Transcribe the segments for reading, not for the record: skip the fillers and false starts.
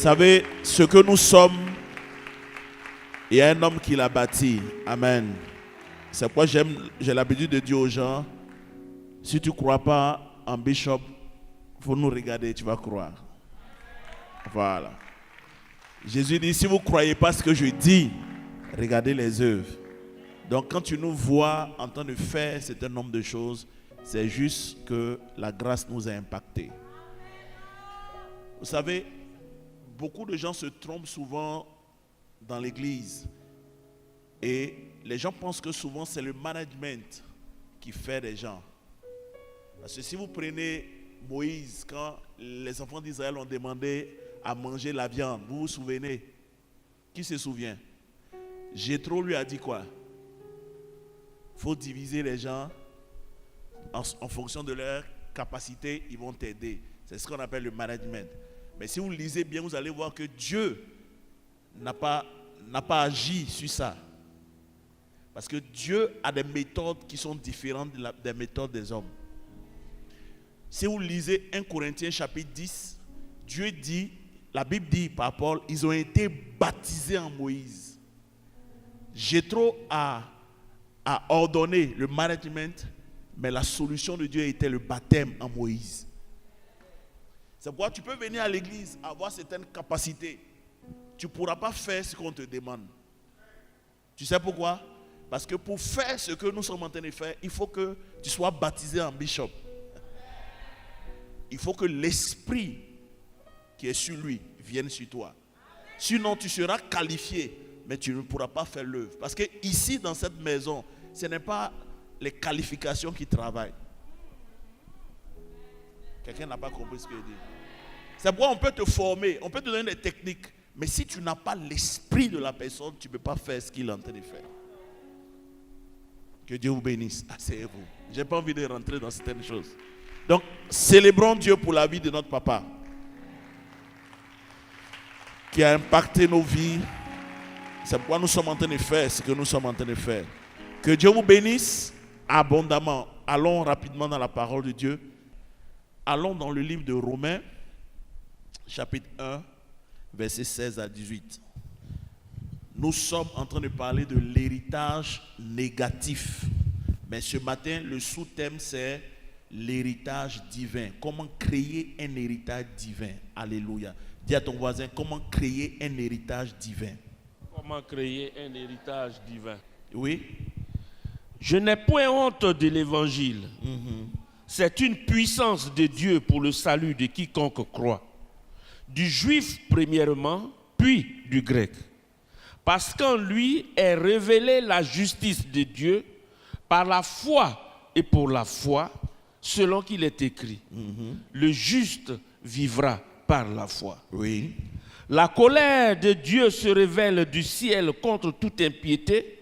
savez, ce que nous sommes, il y a un homme qui l'a bâti. Amen. C'est pourquoi j'ai l'habitude de dire aux gens, si tu ne crois pas en Bishop, il faut nous regarder, tu vas croire. Voilà. Jésus dit, si vous ne croyez pas ce que je dis, regardez les œuvres. Donc quand tu nous vois en train de faire un certain nombre de choses, c'est juste que la grâce nous a impactés. Vous savez, beaucoup de gens se trompent souvent dans l'église. Et les gens pensent que souvent c'est le management qui fait des gens. Parce que si vous prenez Moïse, quand les enfants d'Israël ont demandé à manger la viande, vous vous souvenez? Qui se souvient? Jéthro lui a dit quoi? Il faut diviser les gens en fonction de leur capacité, ils vont t'aider. C'est ce qu'on appelle le management. Mais si vous lisez bien, vous allez voir que Dieu n'a pas agi sur ça. Parce que Dieu a des méthodes qui sont différentes des méthodes des hommes. Si vous lisez 1 Corinthiens chapitre 10, Dieu dit, la Bible dit par Paul, ils ont été baptisés en Moïse. Jéthro a ordonné le management, mais la solution de Dieu était le baptême en Moïse. C'est pourquoi tu peux venir à l'église, avoir certaines capacités. Tu ne pourras pas faire ce qu'on te demande. Tu sais pourquoi? Parce que pour faire ce que nous sommes en train de faire, il faut que tu sois baptisé en bishop. Il faut que l'esprit qui est sur lui vienne sur toi. Sinon, tu seras qualifié, mais tu ne pourras pas faire l'œuvre. Parce que ici, dans cette maison, ce n'est pas les qualifications qui travaillent. Quelqu'un n'a pas compris ce que je dis. C'est pourquoi on peut te former, on peut te donner des techniques, mais si tu n'as pas l'esprit de la personne, tu ne peux pas faire ce qu'il est en train de faire. Que Dieu vous bénisse. Asseyez-vous. Je n'ai pas envie de rentrer dans certaines choses. Donc, célébrons Dieu pour la vie de notre papa, qui a impacté nos vies. C'est pourquoi nous sommes en train de faire ce que nous sommes en train de faire. Que Dieu vous bénisse abondamment. Allons rapidement dans la parole de Dieu. Allons dans le livre de Romains, chapitre 1, versets 16 à 18. Nous sommes en train de parler de l'héritage négatif. Mais ce matin, le sous-thème, c'est l'héritage divin. Comment créer un héritage divin? Alléluia. Dis à ton voisin, comment créer un héritage divin? Comment créer un héritage divin? Oui. Je n'ai point honte de l'évangile. C'est une puissance de Dieu pour le salut de quiconque croit. Du juif premièrement, puis du grec. Parce qu'en lui est révélée la justice de Dieu par la foi et pour la foi, selon qu'il est écrit. Le juste vivra par la foi. Oui. La colère de Dieu se révèle du ciel contre toute impiété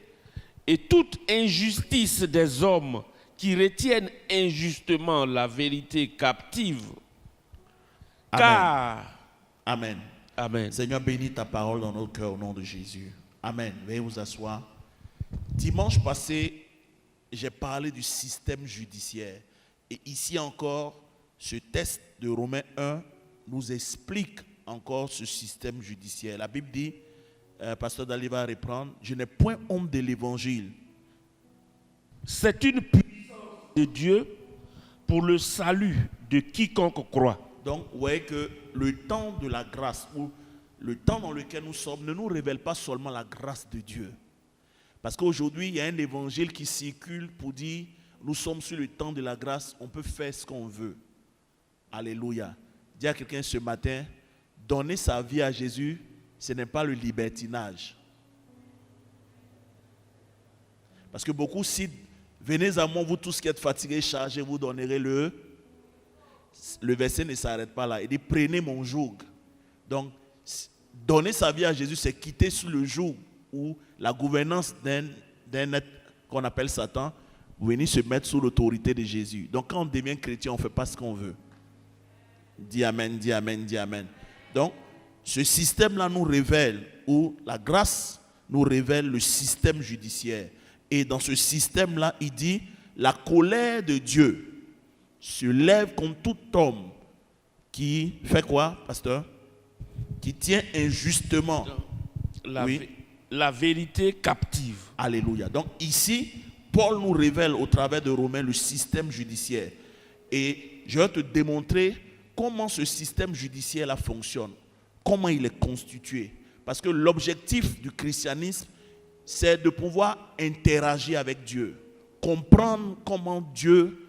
et toute injustice des hommes qui retiennent injustement la vérité captive. Amen. Car... Amen. Amen. Seigneur, bénis ta parole dans notre cœur au nom de Jésus. Amen. Veuillez vous asseoir. Dimanche passé, j'ai parlé du système judiciaire. Et ici encore, ce texte de Romains 1 nous explique encore ce système judiciaire. La Bible dit, Pasteur Dali va reprendre, je n'ai point honte de l'évangile. C'est une puissance de Dieu pour le salut de quiconque croit. Donc, vous voyez que le temps de la grâce, ou le temps dans lequel nous sommes, ne nous révèle pas seulement la grâce de Dieu. Parce qu'aujourd'hui, il y a un évangile qui circule pour dire, nous sommes sur le temps de la grâce, on peut faire ce qu'on veut. Alléluia. Dis à quelqu'un ce matin, donner sa vie à Jésus, ce n'est pas le libertinage. Parce que beaucoup citent, venez à moi, vous tous qui êtes fatigués, chargés, vous donnerez le verset ne s'arrête pas là. Il dit, prenez mon joug. Donc, donner sa vie à Jésus, c'est quitter sous le joug où la gouvernance d'un être qu'on appelle Satan, venir se mettre sous l'autorité de Jésus. Donc, quand on devient chrétien, on ne fait pas ce qu'on veut. Dis amen, dis amen, dis amen. Donc, ce système-là nous révèle, ou la grâce nous révèle le système judiciaire. Et dans ce système-là, il dit, la colère de Dieu se lève contre tout homme qui fait quoi, pasteur? qui tient injustement oui. La vérité captive. Alléluia. Donc ici, Paul nous révèle au travers de Romains le système judiciaire. Et je vais te démontrer comment ce système judiciaire-là fonctionne, comment il est constitué. Parce que l'objectif du christianisme, c'est de pouvoir interagir avec Dieu, comprendre comment Dieu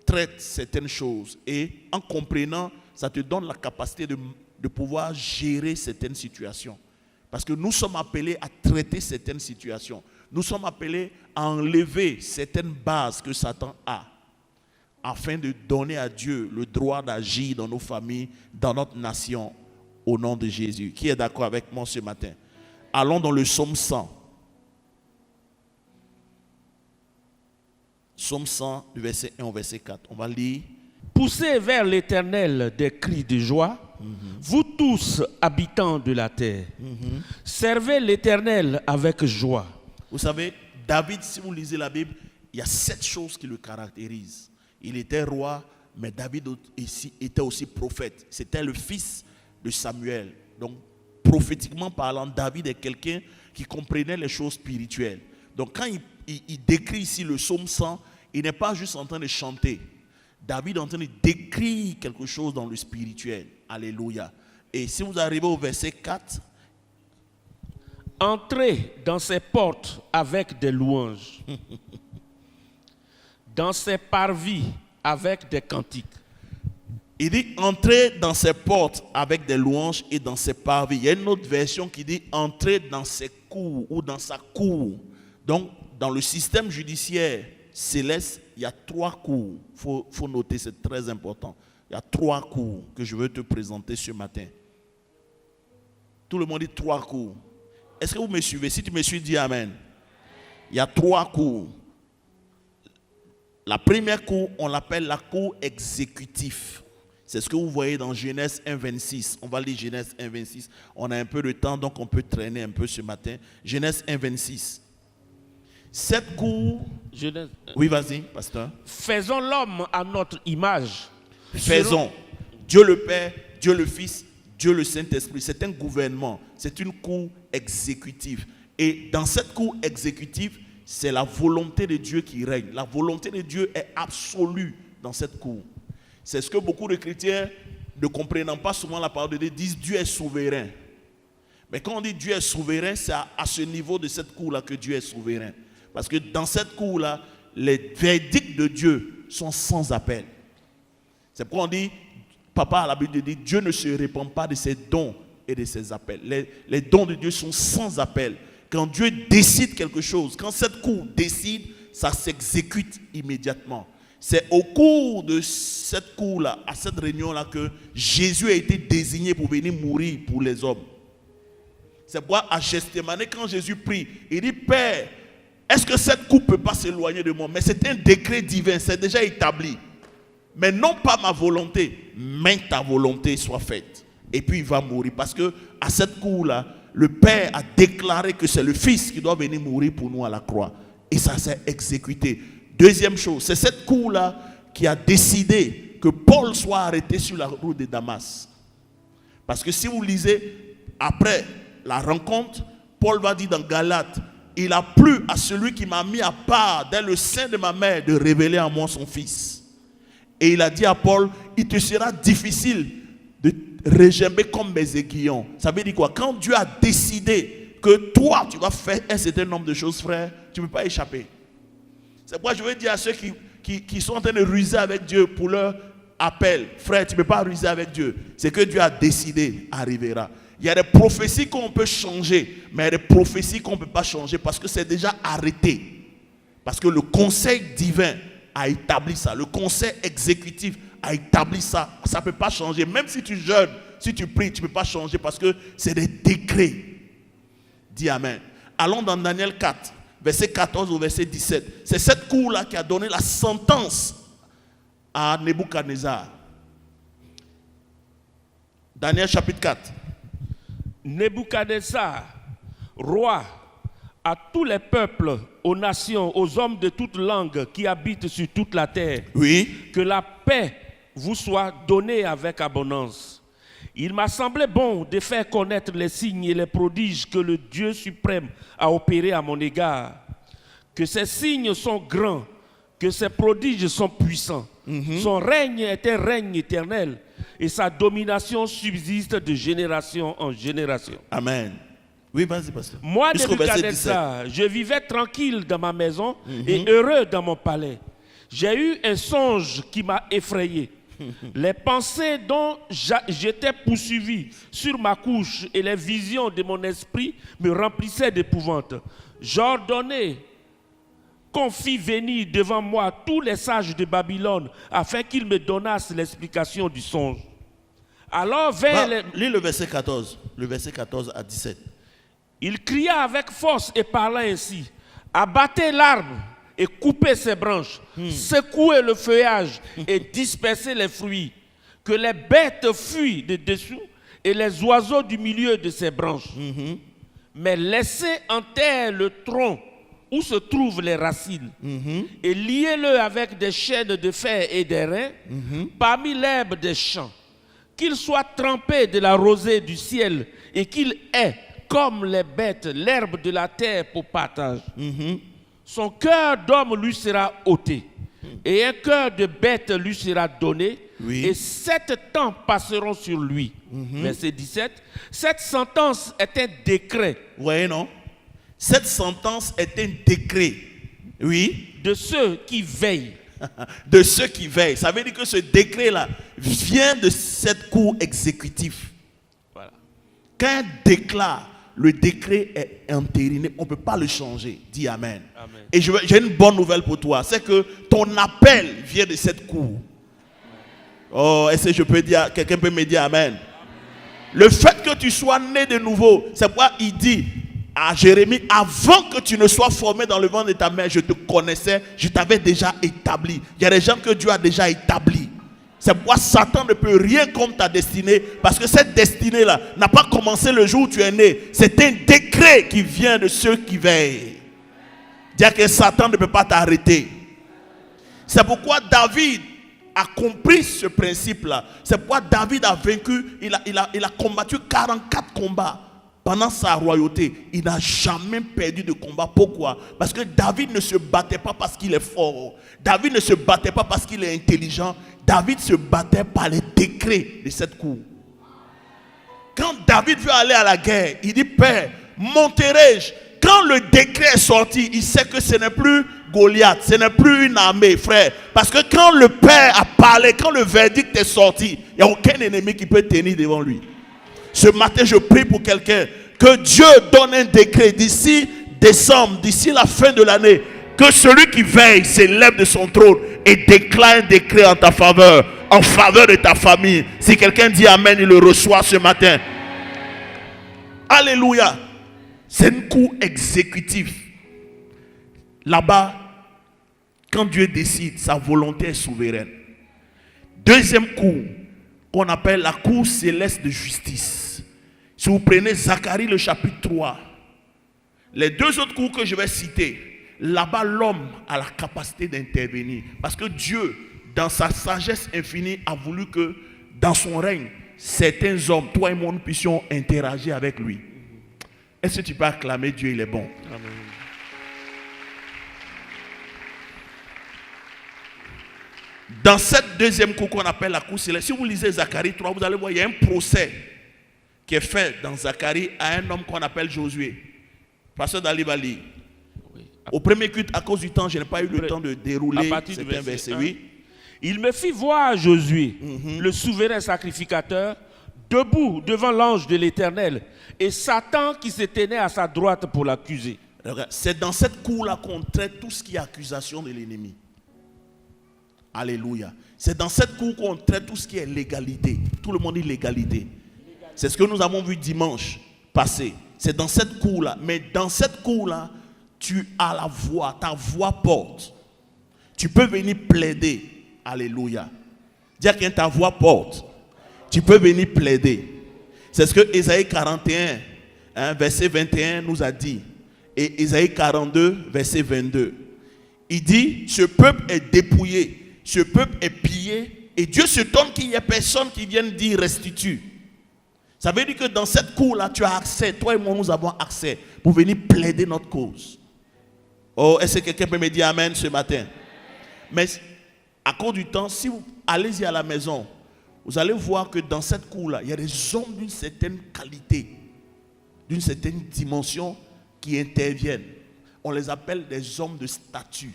traite certaines choses. Et en comprenant, ça te donne la capacité de pouvoir gérer certaines situations. Parce que nous sommes appelés à traiter certaines situations. Nous sommes appelés à enlever certaines bases que Satan a, afin de donner à Dieu le droit d'agir dans nos familles, dans notre nation, au nom de Jésus. Qui est d'accord avec moi ce matin? Allons dans le psaume 100. Psaume 100, du verset 1 au verset 4. On va lire. Poussez vers l'Éternel des cris de joie, vous tous habitants de la terre. Servez l'Éternel avec joie. Vous savez, David, si vous lisez la Bible, il y a 7 choses qui le caractérisent. Il était roi, mais David était aussi prophète. C'était le fils de Samuel. Donc, prophétiquement parlant, David est quelqu'un qui comprenait les choses spirituelles. Donc, quand il décrit ici le psaume 100, il n'est pas juste en train de chanter. David est en train de décrire quelque chose dans le spirituel. Alléluia. Et si vous arrivez au verset 4, entrez dans ses portes avec des louanges, dans ses parvis avec des cantiques. Il dit entrez dans ses portes avec des louanges et dans ses parvis. Il y a une autre version qui dit entrez dans ses cours ou dans sa cour. Donc, dans le système judiciaire céleste, il y a 3 cours. Il faut noter, c'est très important. Il y a 3 cours que je veux te présenter ce matin. Tout le monde dit 3 cours. Est-ce que vous me suivez? Si tu me suis, dis Amen. Il y a 3 cours. La première cour, on l'appelle la cour exécutive. C'est ce que vous voyez dans Genèse 1,26. On va lire Genèse 1,26. On a un peu de temps, donc on peut traîner un peu ce matin. Genèse 1,26. Cette cour... Oui, vas-y, pasteur. Faisons l'homme à notre image. Faisons. Dieu le Père, Dieu le Fils, Dieu le Saint-Esprit. C'est un gouvernement. C'est une cour exécutive. Et dans cette cour exécutive, c'est la volonté de Dieu qui règne. La volonté de Dieu est absolue dans cette cour. C'est ce que beaucoup de chrétiens, ne comprenant pas souvent la parole de Dieu, disent Dieu est souverain. Mais quand on dit Dieu est souverain, c'est à ce niveau de cette cour-là que Dieu est souverain. Parce que dans cette cour-là, les verdicts de Dieu sont sans appel. C'est pourquoi on dit, papa à la Bible dit, Dieu ne se répand pas de ses dons et de ses appels. Les dons de Dieu sont sans appel. Quand Dieu décide quelque chose, quand cette cour décide, ça s'exécute immédiatement. C'est au cours de cette cour-là, à cette réunion-là, que Jésus a été désigné pour venir mourir pour les hommes. C'est pourquoi à Gethsémane, quand Jésus prie, il dit, Père, est-ce que cette coupe ne peut pas s'éloigner de moi? Mais c'est un décret divin, c'est déjà établi. Mais non pas ma volonté, mais ta volonté soit faite. Et puis il va mourir. Parce que à cette cour-là, le Père a déclaré que c'est le Fils qui doit venir mourir pour nous à la croix. Et ça s'est exécuté. Deuxième chose, c'est cette cour-là qui a décidé que Paul soit arrêté sur la route de Damas. Parce que si vous lisez, après la rencontre, Paul va dire dans Galates, il a plu à celui qui m'a mis à part dès le sein de ma mère de révéler en moi son Fils. Et il a dit à Paul, il te sera difficile de régimber comme mes aiguillons. Ça veut dire quoi? Quand Dieu a décidé que toi, tu vas faire un certain nombre de choses, frère, tu ne peux pas échapper. C'est pourquoi je veux dire à ceux qui sont en train de ruser avec Dieu pour leur appel, frère, tu ne peux pas ruser avec Dieu. C'est que Dieu a décidé, arrivera. Il y a des prophéties qu'on peut changer, mais il y a des prophéties qu'on ne peut pas changer parce que c'est déjà arrêté. Parce que le conseil divin a établi ça. Le conseil exécutif a établi ça. Ça ne peut pas changer. Même si tu jeûnes, si tu pries, tu ne peux pas changer parce que c'est des décrets. Dis Amen. Allons dans Daniel 4, verset 14 au verset 17. C'est cette cour-là qui a donné la sentence à Nebuchadnezzar. Daniel chapitre 4. Nebuchadnezzar, roi, à tous les peuples, aux nations, aux hommes de toute langue qui habitent sur toute la terre, oui, que la paix vous soit donnée avec abondance. Il m'a semblé bon de faire connaître les signes et les prodiges que le Dieu suprême a opérés à mon égard. Que ces signes sont grands, que ces prodiges sont puissants. Son règne est un règne éternel et sa domination subsiste de génération en génération. Amen. Oui, vas-y, pasteur. Moi, Jusqu'au verset Nebuchadnezzar, je vivais tranquille dans ma maison et heureux dans mon palais. J'ai eu un songe qui m'a effrayé. Les pensées dont j'étais poursuivi sur ma couche et les visions de mon esprit me remplissaient d'épouvante. J'ordonnai qu'on fit venir devant moi tous les sages de Babylone afin qu'ils me donnassent l'explication du songe. Alors lis le verset 14, le verset 14 à 17. Il cria avec force et parla ainsi: abattez l'arbre et coupez ses branches, secouez le feuillage et dispersez les fruits, que les bêtes fuient de dessous et les oiseaux du milieu de ses branches. Mais laissez en terre le tronc où se trouvent les racines, et liez-le avec des chaînes de fer et des reins parmi l'herbe des champs, qu'il soit trempé de la rosée du ciel et qu'il ait, comme les bêtes, l'herbe de la terre pour partage. Son cœur d'homme lui sera ôté, et un cœur de bête lui sera donné, et 7 temps passeront sur lui. Verset 17. Cette sentence est un décret. Oui, non? Cette sentence est un décret. Oui. De ceux qui veillent. De ceux qui veillent. Ça veut dire que ce décret-là vient de cette cour exécutive. Voilà. Quand un déclare, le décret est entériné, on ne peut pas le changer. Dis Amen. Amen. Et j'ai une bonne nouvelle pour toi, c'est que ton appel vient de cette cour. Oh, est-ce que je peux dire, quelqu'un peut me dire Amen? Le fait que tu sois né de nouveau, c'est pourquoi il dit à Jérémie, avant que tu ne sois formé dans le ventre de ta mère, je te connaissais, je t'avais déjà établi. Il y a des gens que Dieu a déjà établis. C'est pourquoi Satan ne peut rien contre ta destinée, parce que cette destinée-là n'a pas commencé le jour où tu es né. C'est un décret qui vient de ceux qui veillent. Dire que Satan ne peut pas t'arrêter. C'est pourquoi David a compris ce principe-là. C'est pourquoi David a vaincu, il a combattu 44 combats. Pendant sa royauté, il n'a jamais perdu de combat. Pourquoi? Parce que David ne se battait pas parce qu'il est fort. David ne se battait pas parce qu'il est intelligent. David se battait par les décrets de cette cour. Quand David veut aller à la guerre, il dit: Père, monterai-je? Quand le décret est sorti, il sait que ce n'est plus Goliath, ce n'est plus une armée, frère. Parce que quand le Père a parlé, quand le verdict est sorti, il n'y a aucun ennemi qui peut tenir devant lui. Ce matin, je prie pour quelqu'un, que Dieu donne un décret d'ici décembre, d'ici la fin de l'année, que celui qui veille s'élève de son trône et déclare un décret en ta faveur, en faveur de ta famille. Si quelqu'un dit Amen, il le reçoit ce matin. Alléluia. C'est une cour exécutive. Là-bas, quand Dieu décide, sa volonté est souveraine. Deuxième cour, qu'on appelle la cour céleste de justice. Si vous prenez Zacharie le chapitre 3, les deux autres cours que je vais citer, là-bas l'homme a la capacité d'intervenir. Parce que Dieu, dans sa sagesse infinie, a voulu que dans son règne, certains hommes, toi et moi, nous puissions interagir avec lui. Est-ce que tu peux acclamer Dieu, il est bon? Amen. Dans cette deuxième cour qu'on appelle la cour céleste, si vous lisez Zacharie 3, vous allez voir, il y a un procès qui est fait dans Zacharie à un homme qu'on appelle Josué. Pasteur Dali va lire. Oui. Au premier culte, à cause du temps, je n'ai pas eu le temps de dérouler certains versets. Oui. Il me fit voir Josué, le souverain sacrificateur, debout devant l'ange de l'Éternel, et Satan qui se tenait à sa droite pour l'accuser. C'est dans cette cour-là qu'on traite tout ce qui est accusation de l'ennemi. Alléluia. C'est dans cette cour qu'on traite tout ce qui est légalité. Tout le monde dit légalité. C'est ce que nous avons vu dimanche passé. C'est dans cette cour-là. Mais dans cette cour-là, tu as la voix. Ta voix porte. Tu peux venir plaider. Alléluia. Dire que ta voix porte. Tu peux venir plaider. C'est ce que Ésaïe 41, verset 21 nous a dit. Et Ésaïe 42, verset 22. Il dit, ce peuple est dépouillé. Ce peuple est pillé. Et Dieu se donne qu'il n'y ait personne qui vienne dire restitue. Ça veut dire que dans cette cour-là, tu as accès, toi et moi, nous avons accès pour venir plaider notre cause. Oh, est-ce que quelqu'un peut me dire amen ce matin? Mais à cause du temps, si vous allez-y à la maison, vous allez voir que dans cette cour-là, il y a des hommes d'une certaine qualité, d'une certaine dimension qui interviennent. On les appelle des hommes de statut.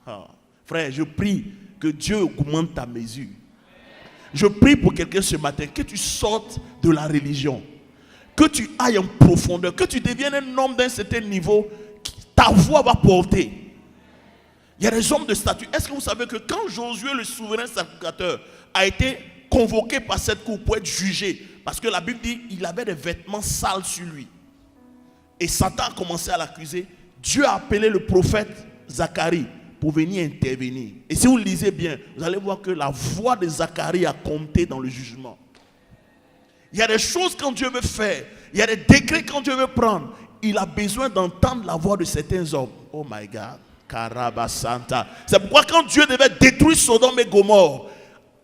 Ah. Frère, je prie que Dieu augmente ta mesure. Je prie pour quelqu'un ce matin, que tu sortes de la religion, que tu ailles en profondeur, que tu deviennes un homme d'un certain niveau, ta voix va porter. Il y a des hommes de statut. Est-ce que vous savez que quand Josué, le souverain sacrificateur, a été convoqué par cette cour pour être jugé, parce que la Bible dit qu'il avait des vêtements sales sur lui, et Satan a commencé à l'accuser, Dieu a appelé le prophète Zacharie pour venir intervenir. Et si vous lisez bien, vous allez voir que la voix de Zacharie a compté dans le jugement. Il y a des choses quand Dieu veut faire, il y a des décrets quand Dieu veut prendre, il a besoin d'entendre la voix de certains hommes. Oh my God, Karabasanta. C'est pourquoi quand Dieu devait détruire Sodome et Gomorrhe,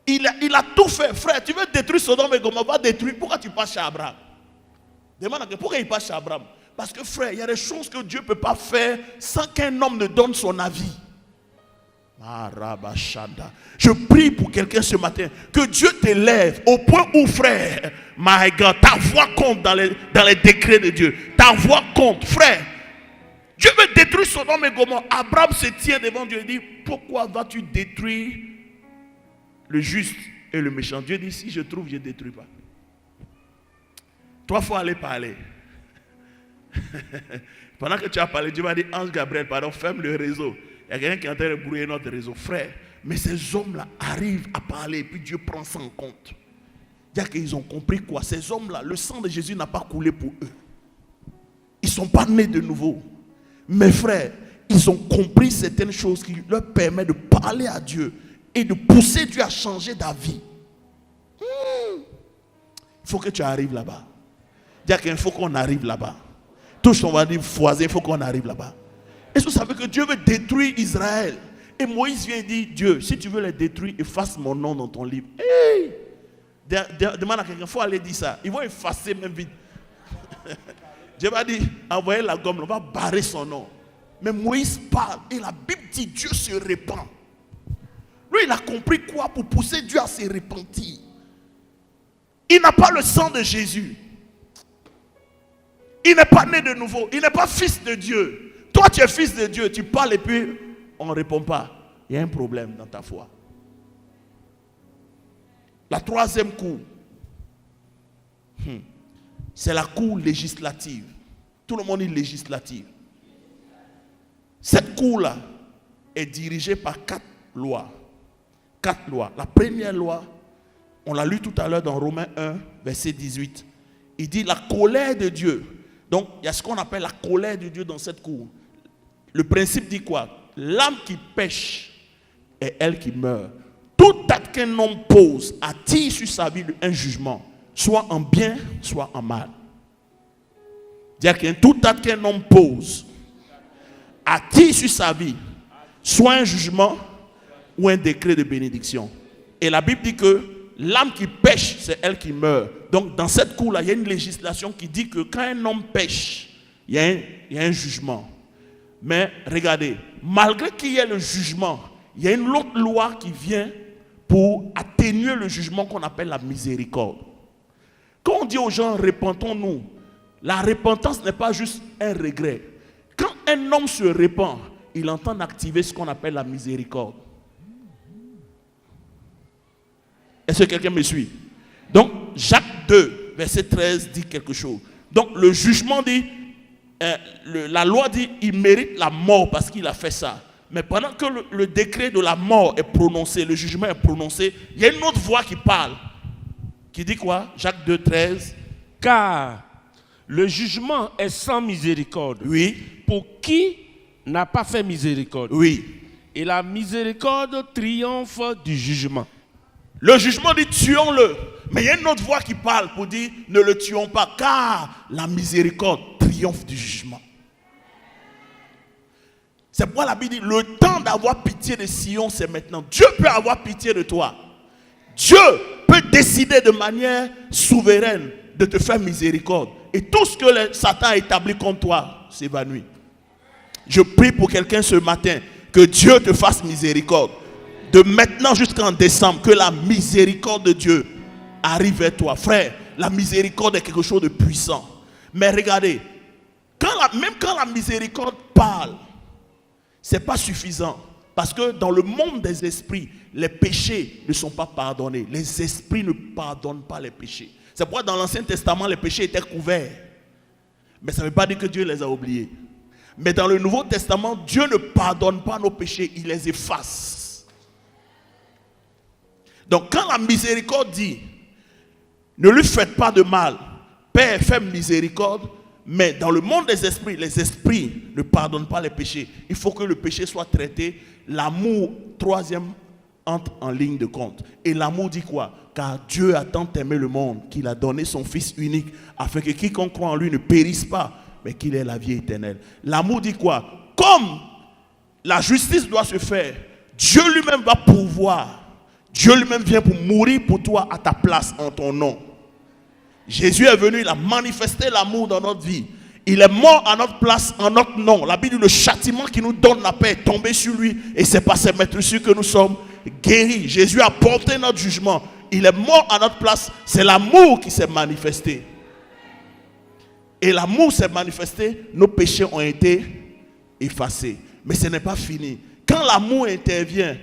il a tout fait. Frère, tu veux détruire Sodome et Gomorrhe, va détruire. Pourquoi tu passes chez Abraham? Demande à quelqu'un, pourquoi il passe chez Abraham? Parce que frère, il y a des choses que Dieu ne peut pas faire sans qu'un homme ne donne son avis. Je prie pour quelqu'un ce matin, que Dieu t'élève au point où, frère, my God, ta voix compte dans les décrets de Dieu. Ta voix compte, frère. Dieu veut détruire Sodome et Gomorrhe. Abraham se tient devant Dieu et dit, pourquoi vas-tu détruire le juste et le méchant? Dieu dit, si je trouve, je ne détruis pas. Toi, il faut aller parler. Pendant que tu as parlé, Dieu m'a dit, Ange Gabriel, pardon, ferme le réseau. Il y a quelqu'un qui est en train de brouiller notre réseau. Frère, mais ces hommes-là arrivent à parler et puis Dieu prend ça en compte. Il y a qu'ils ont compris quoi? Ces hommes-là, le sang de Jésus n'a pas coulé pour eux. Ils ne sont pas nés de nouveau. Mais frère, ils ont compris certaines choses qui leur permettent de parler à Dieu et de pousser Dieu à changer d'avis. Il faut que tu arrives là-bas. Il faut qu'on arrive là-bas. Touche, on va dire foisé, il faut qu'on arrive là-bas. Est-ce que vous savez que Dieu veut détruire Israël? Et Moïse vient et dit, Dieu, si tu veux les détruire, efface mon nom dans ton livre. Hey! Demande à quelqu'un, il faut aller dire ça. Ils vont effacer même vite. Dieu va dire, envoyez la gomme, on va barrer son nom. Mais Moïse parle et la Bible dit, Dieu se répand. Lui, il a compris quoi pour pousser Dieu à se repentir. Il n'a pas le sang de Jésus. Il n'est pas né de nouveau. Il n'est pas fils de Dieu. Toi, tu es fils de Dieu. Tu parles et puis on ne répond pas. Il y a un problème dans ta foi. La troisième cour, c'est la cour législative. Tout le monde dit législative. Cette cour-là est dirigée par 4 lois. 4 lois. La première loi, on l'a lu tout à l'heure dans Romains 1, verset 18. Il dit la colère de Dieu. Donc, il y a ce qu'on appelle la colère de Dieu dans cette cour. Le principe dit quoi? L'âme qui pêche est elle qui meurt. Tout acte qu'un homme pose attire sur sa vie un jugement, soit en bien, soit en mal. C'est-à-dire que tout acte qu'un homme pose attire sur sa vie soit un jugement ou un décret de bénédiction. Et la Bible dit que l'âme qui pêche, c'est elle qui meurt. Donc dans cette cour-là, il y a une législation qui dit que quand un homme pêche, il y a un jugement. Mais regardez, malgré qu'il y ait le jugement, il y a une autre loi qui vient pour atténuer le jugement qu'on appelle la miséricorde. Quand on dit aux gens, repentons-nous, la repentance n'est pas juste un regret. Quand un homme se repent, il entend activer ce qu'on appelle la miséricorde. Est-ce que quelqu'un me suit? Donc, Jacques 2, verset 13 dit quelque chose. Donc, le jugement dit, la loi dit, il mérite la mort parce qu'il a fait ça. Mais pendant que le décret de la mort est prononcé, le jugement est prononcé, il y a une autre voix qui parle. Qui dit quoi? Jacques 2, 13. Car le jugement est sans miséricorde. Oui. Pour qui n'a pas fait miséricorde. Oui. Et la miséricorde triomphe du jugement. Le jugement dit tuons-le. Mais il y a une autre voix qui parle pour dire ne le tuons pas, car la miséricorde triomphe du jugement. C'est pourquoi la Bible dit le temps d'avoir pitié de Sion, c'est maintenant. Dieu peut avoir pitié de toi. Dieu peut décider de manière souveraine de te faire miséricorde. Et tout ce que Satan a établi contre toi s'évanouit. Je prie pour quelqu'un ce matin, que Dieu te fasse miséricorde. De maintenant jusqu'en décembre, que la miséricorde de Dieu arrive vers toi. Frère, la miséricorde est quelque chose de puissant. Mais regardez, même quand la miséricorde parle, ce n'est pas suffisant. Parce que dans le monde des esprits, les péchés ne sont pas pardonnés. Les esprits ne pardonnent pas les péchés. C'est pourquoi dans l'Ancien Testament, les péchés étaient couverts. Mais ça ne veut pas dire que Dieu les a oubliés. Mais dans le Nouveau Testament, Dieu ne pardonne pas nos péchés, il les efface. Donc quand la miséricorde dit, ne lui faites pas de mal, Père, fais miséricorde, mais dans le monde des esprits, les esprits ne pardonnent pas les péchés. Il faut que le péché soit traité. L'amour, troisième, entre en ligne de compte. Et l'amour dit quoi? Car Dieu a tant aimé le monde qu'il a donné son Fils unique afin que quiconque croit en lui ne périsse pas, mais qu'il ait la vie éternelle. L'amour dit quoi? Comme la justice doit se faire, Dieu lui-même va pourvoir. Dieu lui-même vient pour mourir pour toi à ta place, en ton nom. Jésus est venu, il a manifesté l'amour dans notre vie. Il est mort à notre place, en notre nom. La Bible dit le châtiment qui nous donne la paix est tombé sur lui. Et c'est par ses maîtresses que nous sommes guéris. Jésus a porté notre jugement. Il est mort à notre place. C'est l'amour qui s'est manifesté. Et l'amour s'est manifesté, nos péchés ont été effacés. Mais ce n'est pas fini. Quand l'amour intervient,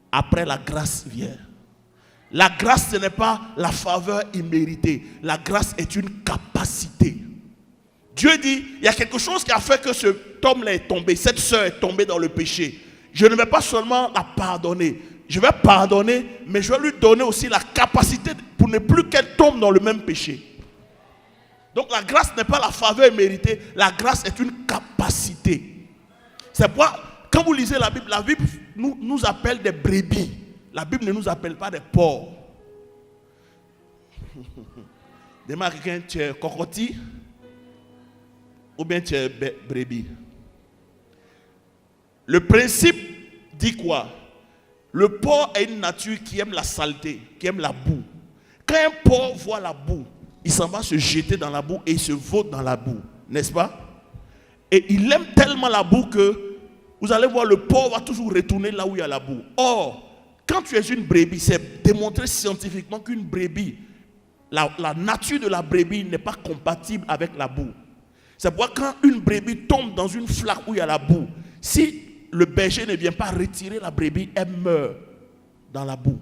après la grâce vient. La grâce, ce n'est pas la faveur imméritée. La grâce est une capacité. Dieu dit, il y a quelque chose qui a fait que cet homme-là est tombé, cette sœur est tombée dans le péché. Je ne vais pas seulement la pardonner. Je vais pardonner, mais je vais lui donner aussi la capacité pour ne plus qu'elle tombe dans le même péché. Donc la grâce n'est pas la faveur méritée, la grâce est une capacité. C'est pourquoi, quand vous lisez la Bible nous appelle des brebis. La Bible ne nous appelle pas des porcs. Demande à quelqu'un, tu es cocotti ou bien tu es brebis. Le principe dit quoi? Le porc a une nature qui aime la saleté, qui aime la boue. Quand un porc voit la boue, il s'en va se jeter dans la boue et il se vautre dans la boue, n'est-ce pas? Et il aime tellement la boue que vous allez voir, le porc va toujours retourner là où il y a la boue. Or, quand tu es une brebis, c'est démontré scientifiquement qu'une brebis, la nature de la brebis n'est pas compatible avec la boue. C'est pourquoi quand une brebis tombe dans une flaque où il y a la boue, si le berger ne vient pas retirer la brebis, elle meurt dans la boue.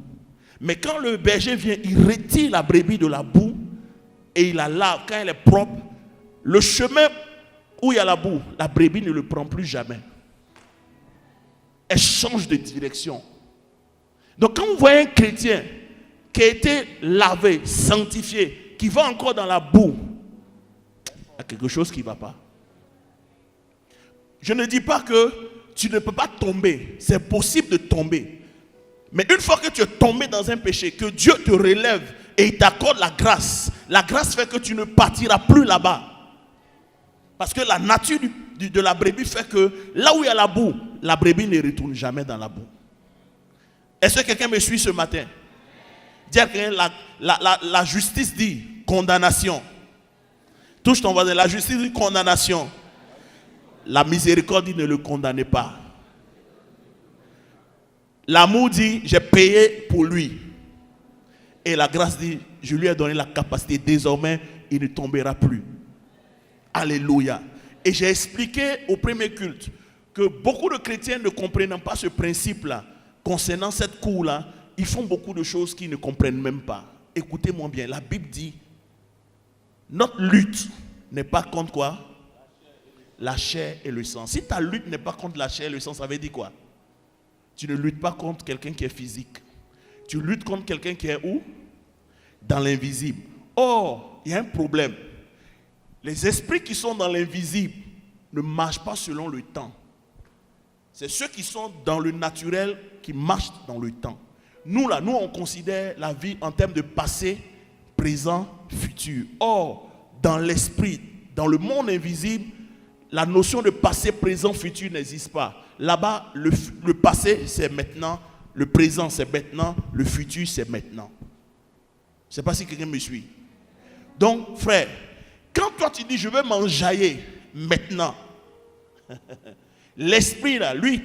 Mais quand le berger vient, il retire la brebis de la boue et il la lave. Quand elle est propre, le chemin où il y a la boue, la brebis ne le prend plus jamais. Elle change de direction. Donc quand vous voyez un chrétien qui a été lavé, sanctifié, qui va encore dans la boue, il y a quelque chose qui ne va pas. Je ne dis pas que tu ne peux pas tomber. C'est possible de tomber. Mais une fois que tu es tombé dans un péché, que Dieu te relève et il t'accorde la grâce fait que tu ne partiras plus là-bas. Parce que la nature de la brebis fait que là où il y a la boue, la brebis ne retourne jamais dans la boue. Est-ce que quelqu'un me suit ce matin? Dire que la justice dit condamnation. Touche ton voisin, la justice dit condamnation. La miséricorde dit ne le condamnez pas. L'amour dit j'ai payé pour lui. Et la grâce dit je lui ai donné la capacité. Désormais il ne tombera plus. Alléluia. Et j'ai expliqué au premier culte que beaucoup de chrétiens ne comprennent pas ce principe-là. Concernant cette cour-là, ils font beaucoup de choses qu'ils ne comprennent même pas. Écoutez-moi bien, la Bible dit, notre lutte n'est pas contre quoi? La chair et le sang. Si ta lutte n'est pas contre la chair et le sang, ça veut dire quoi? Tu ne luttes pas contre quelqu'un qui est physique. Tu luttes contre quelqu'un qui est où? Dans l'invisible. Or, il y a un problème. Les esprits qui sont dans l'invisible ne marchent pas selon le temps. C'est ceux qui sont dans le naturel qui marchent dans le temps. Nous, là, on considère la vie en termes de passé, présent, futur. Or, dans l'esprit, dans le monde invisible, la notion de passé, présent, futur n'existe pas. Là-bas, le passé, c'est maintenant. Le présent, c'est maintenant. Le futur, c'est maintenant. Je ne sais pas si quelqu'un me suit. Donc, frère, quand toi tu dis je veux m'enjailler maintenant, l'esprit là, lui,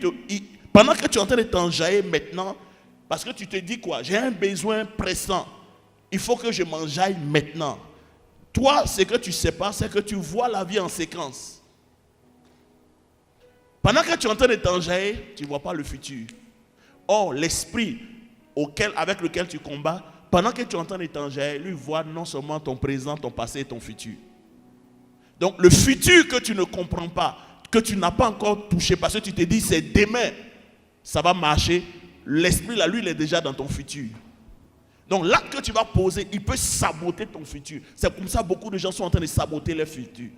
pendant que tu es en train de t'enjailler maintenant, parce que tu te dis quoi? J'ai un besoin pressant. Il faut que je m'enjaille maintenant. Toi, ce que tu ne sais pas, c'est que tu vois la vie en séquence. Pendant que tu es en train de t'enjailler, tu ne vois pas le futur. Or, l'esprit avec lequel tu combats, pendant que tu es en train de t'enjailler, lui voit non seulement ton présent, ton passé et ton futur. Donc, le futur que tu ne comprends pas, que tu n'as pas encore touché, parce que tu te dis c'est demain, ça va marcher. L'esprit là, lui, il est déjà dans ton futur. Donc l'acte que tu vas poser, il peut saboter ton futur. C'est comme ça beaucoup de gens sont en train de saboter leur futur.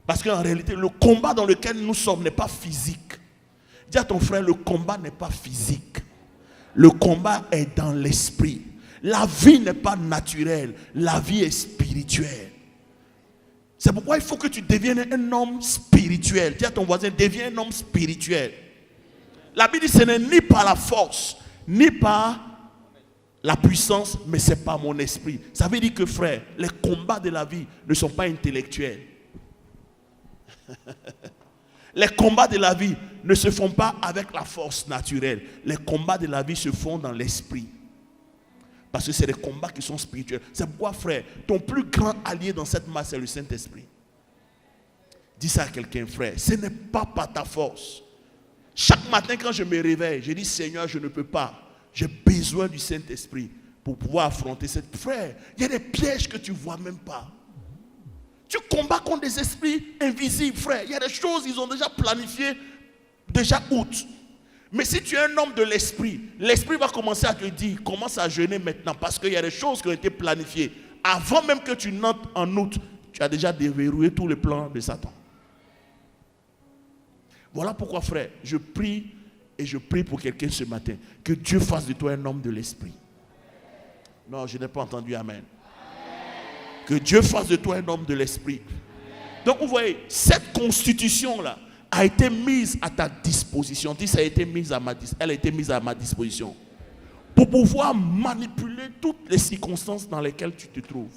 Parce qu'en réalité, le combat dans lequel nous sommes n'est pas physique. Dis à ton frère, le combat n'est pas physique. Le combat est dans l'esprit. La vie n'est pas naturelle, la vie est spirituelle. C'est pourquoi il faut que tu deviennes un homme spirituel. Dis à ton voisin, deviens un homme spirituel. La Bible dit, ce n'est ni par la force, ni par la puissance, mais c'est par mon esprit. Ça veut dire que, frère, les combats de la vie ne sont pas intellectuels. Les combats de la vie ne se font pas avec la force naturelle. Les combats de la vie se font dans l'esprit. Parce que c'est des combats qui sont spirituels. C'est pourquoi, frère, ton plus grand allié dans cette masse, c'est le Saint-Esprit. Dis ça à quelqu'un, frère. Ce n'est pas par ta force. Chaque matin, quand je me réveille, je dis, Seigneur, je ne peux pas. J'ai besoin du Saint-Esprit pour pouvoir affronter cette... Frère, il y a des pièges que tu ne vois même pas. Tu combats contre des esprits invisibles, frère. Il y a des choses, ils ont déjà planifié, déjà août. Mais si tu es un homme de l'esprit, l'esprit va commencer à te dire, commence à jeûner maintenant, parce qu'il y a des choses qui ont été planifiées. Avant même que tu n'entres en août, tu as déjà déverrouillé tous les plans de Satan. Voilà pourquoi, frère, je prie et je prie pour quelqu'un ce matin. Que Dieu fasse de toi un homme de l'esprit. Non, je n'ai pas entendu amen. Que Dieu fasse de toi un homme de l'esprit. Donc, vous voyez, cette constitution-là a été mise à ta disposition. Dis, ça a été mise elle a été mise à ma disposition. Pour pouvoir manipuler toutes les circonstances dans lesquelles tu te trouves.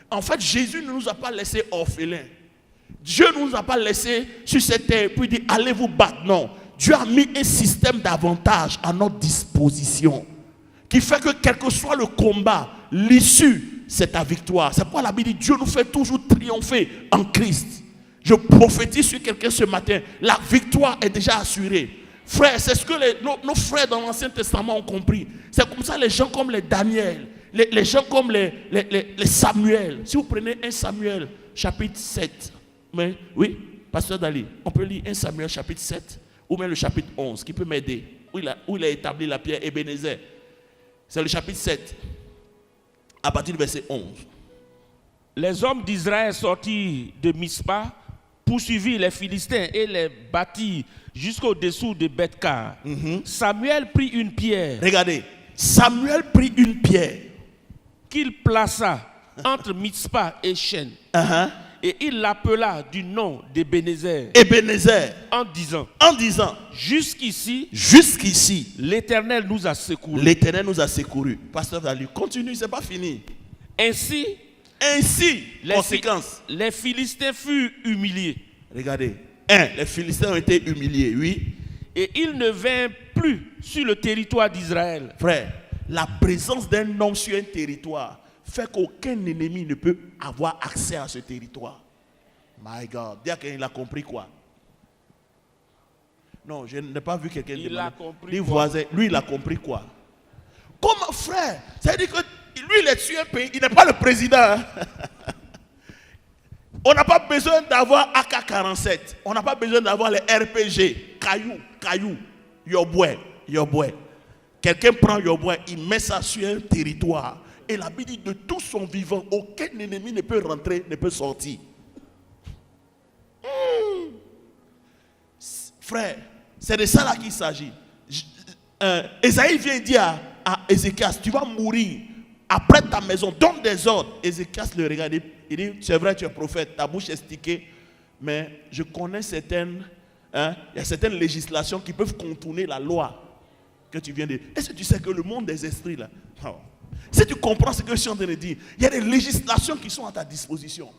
En fait, Jésus ne nous a pas laissés orphelins. Dieu ne nous a pas laissés sur cette terre puis dit allez vous battre. Non. Dieu a mis un système d'avantages à notre disposition qui fait que quel que soit le combat, l'issue, c'est ta victoire. C'est pourquoi la Bible dit Dieu nous fait toujours triompher en Christ. Je prophétise sur quelqu'un ce matin. La victoire est déjà assurée. Frère, c'est ce que nos frères dans l'Ancien Testament ont compris. C'est comme ça les gens comme les Daniel, les gens comme les Samuel. Si vous prenez 1 Samuel chapitre 7, mais oui, Pasteur Dali, on peut lire 1 Samuel chapitre 7 ou même le chapitre 11 qui peut m'aider, où il a établi la pierre Ebenezer. C'est le chapitre 7, à partir du verset 11. Les hommes d'Israël sortis de Mispa poursuivirent les Philistins et les battirent jusqu'au-dessous de Bethkar. Samuel prit une pierre. Regardez, Samuel prit une pierre qu'il plaça entre Mispa et Shen. Et il l'appela du nom d'Ebenezer. Ebenezer. En disant, jusqu'ici, l'Éternel nous a secourus. L'Éternel nous a secourus. Pasteur Dali, continue, c'est pas fini. Ainsi, conséquence. Les Philistins furent humiliés. Regardez. Les Philistins ont été humiliés, oui. Et ils ne vinrent plus sur le territoire d'Israël. Frère, la présence d'un homme sur un territoire fait qu'aucun ennemi ne peut avoir accès à ce territoire. My God. Dire qu'il a compris quoi? Non, je n'ai pas vu quelqu'un il a compris les quoi? Voisins, lui, il a compris quoi? Comment, frère? Ça veut dire que lui, il est sur un pays, il n'est pas le président. Hein? On n'a pas besoin d'avoir AK-47. On n'a pas besoin d'avoir les RPG. Caillou, Yoboué. Quelqu'un prend Yoboué, il met ça sur un territoire. Et la Bible dit de tout son vivant, aucun ennemi ne peut rentrer, ne peut sortir. Frère, c'est de ça là qu'il s'agit. Esaïe vient dire à Ézéchias, tu vas mourir. Après ta maison, donne des ordres. Ézéchias le regarde, il dit, c'est vrai, tu es prophète, ta bouche est stickée, mais je connais il y a certaines législations qui peuvent contourner la loi que tu viens de... Est-ce que tu sais que le monde des esprits là, Si tu comprends ce que je suis en train de dire, il y a des législations qui sont à ta disposition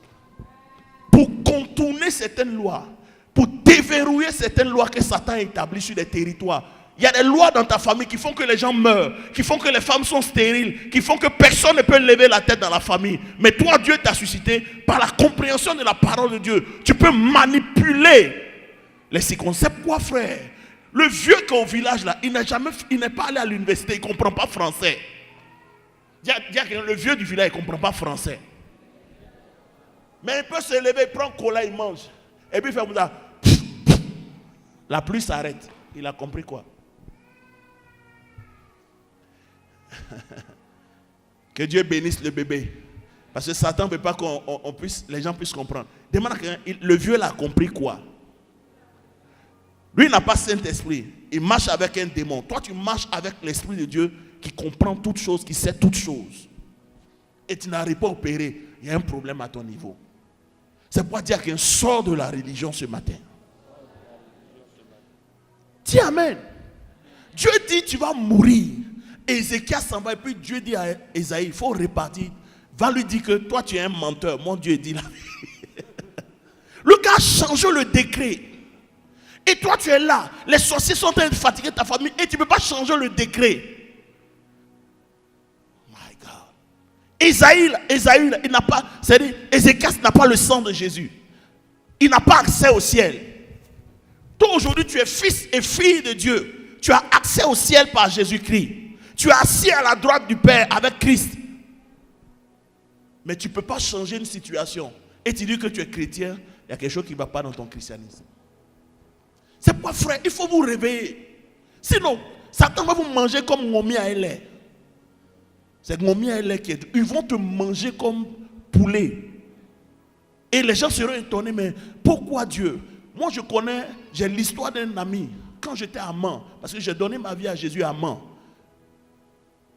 pour contourner certaines lois, pour déverrouiller certaines lois que Satan a établies sur des territoires. Il y a des lois dans ta famille qui font que les gens meurent, qui font que les femmes sont stériles, qui font que personne ne peut lever la tête dans la famille. Mais toi, Dieu t'a suscité par la compréhension de la parole de Dieu. Tu peux manipuler les circonstances. C'est pourquoi, frère, le vieux qui est au village là, il n'est pas allé à l'université, il ne comprend pas français. Le vieux du village, il ne comprend pas français. Mais il peut se lever, il prend cola, il mange. Et puis il fait comme ça. La pluie s'arrête. Il a compris quoi? Que Dieu bénisse le bébé. Parce que Satan ne veut pas que les gens puissent comprendre. Demande à quelqu'un, le vieux l'a compris quoi? Lui il n'a pas Saint-Esprit. Il marche avec un démon. Toi tu marches avec l'Esprit de Dieu qui comprend toutes choses, qui sait toutes choses. Et tu n'arrives pas à opérer. Il y a un problème à ton niveau. C'est pour dire qu'un sort de la religion ce matin. Dis amen. Dieu dit tu vas mourir. Ézéchias s'en va et puis Dieu dit à Esaïe, il faut repartir. Va lui dire que toi tu es un menteur. Mon Dieu dit la vérité. Le gars a changé le décret. Et toi tu es là. Les sorciers sont en train de fatiguer ta famille et tu ne peux pas changer le décret. My God. Esaïe, il n'a pas, c'est-à-dire Ézéchias n'a pas le sang de Jésus. Il n'a pas accès au ciel. Toi aujourd'hui tu es fils et fille de Dieu. Tu as accès au ciel par Jésus-Christ. Tu es assis à la droite du Père avec Christ. Mais tu ne peux pas changer une situation. Et tu dis que tu es chrétien, il y a quelque chose qui ne va pas dans ton christianisme. C'est pourquoi, frère, il faut vous réveiller. Sinon, Satan va vous manger comme Ngomi à Elé. C'est Ngomi à Elé qui est. Ils vont te manger comme poulet. Et les gens seront étonnés, mais pourquoi Dieu? Moi, j'ai l'histoire d'un ami. Quand j'étais à Mans, parce que j'ai donné ma vie à Jésus à Mans.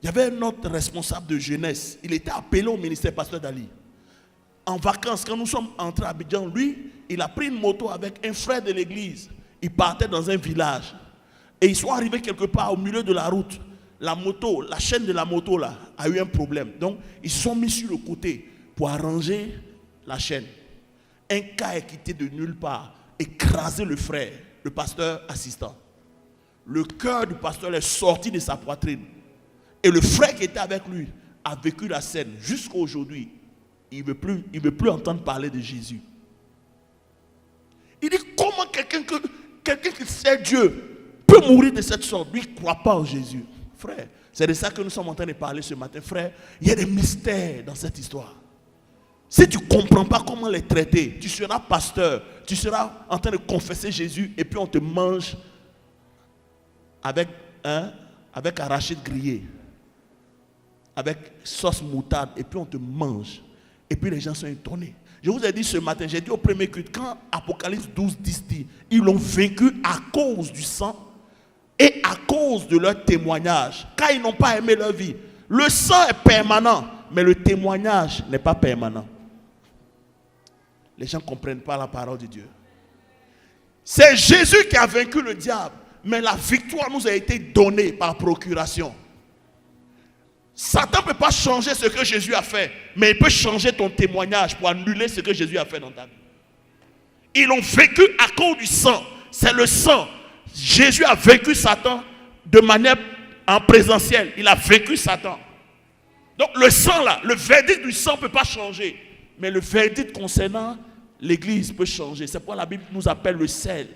Il y avait un autre responsable de jeunesse. Il était appelé au ministère, pasteur Dali. En vacances, quand nous sommes entrés à Abidjan, lui, il a pris une moto avec un frère de l'église. Il partait dans un village. Et ils sont arrivés quelque part au milieu de la route. La moto, la chaîne de la moto là, a eu un problème. Donc, ils se sont mis sur le côté pour arranger la chaîne. Un cas est quitté de nulle part, écrasé le frère, le pasteur assistant. Le cœur du pasteur est sorti de sa poitrine. Et le frère qui était avec lui a vécu la scène jusqu'à aujourd'hui. Il ne veut plus entendre parler de Jésus. Il dit comment quelqu'un qui sait Dieu peut mourir de cette sorte. Lui ne croit pas en Jésus. Frère, c'est de ça que nous sommes en train de parler ce matin. Frère, il y a des mystères dans cette histoire. Si tu ne comprends pas comment les traiter, tu seras pasteur, tu seras en train de confesser Jésus et puis on te mange avec arachide grillé, avec sauce moutarde et puis on te mange. Et puis les gens sont étonnés. Je vous ai dit ce matin, j'ai dit au premier culte, quand Apocalypse 12, 10 dit, ils l'ont vaincu à cause du sang et à cause de leur témoignage, car ils n'ont pas aimé leur vie. Le sang est permanent, mais le témoignage n'est pas permanent. Les gens ne comprennent pas la parole de Dieu. C'est Jésus qui a vaincu le diable, mais la victoire nous a été donnée par procuration. Satan ne peut pas changer ce que Jésus a fait, mais il peut changer ton témoignage pour annuler ce que Jésus a fait dans ta vie. Ils l'ont vaincu à cause du sang. C'est le sang. Jésus a vaincu Satan de manière en présentiel. Il a vaincu Satan. Donc le sang là, le verdict du sang ne peut pas changer. Mais le verdict concernant l'église peut changer. C'est pourquoi la Bible nous appelle le sel.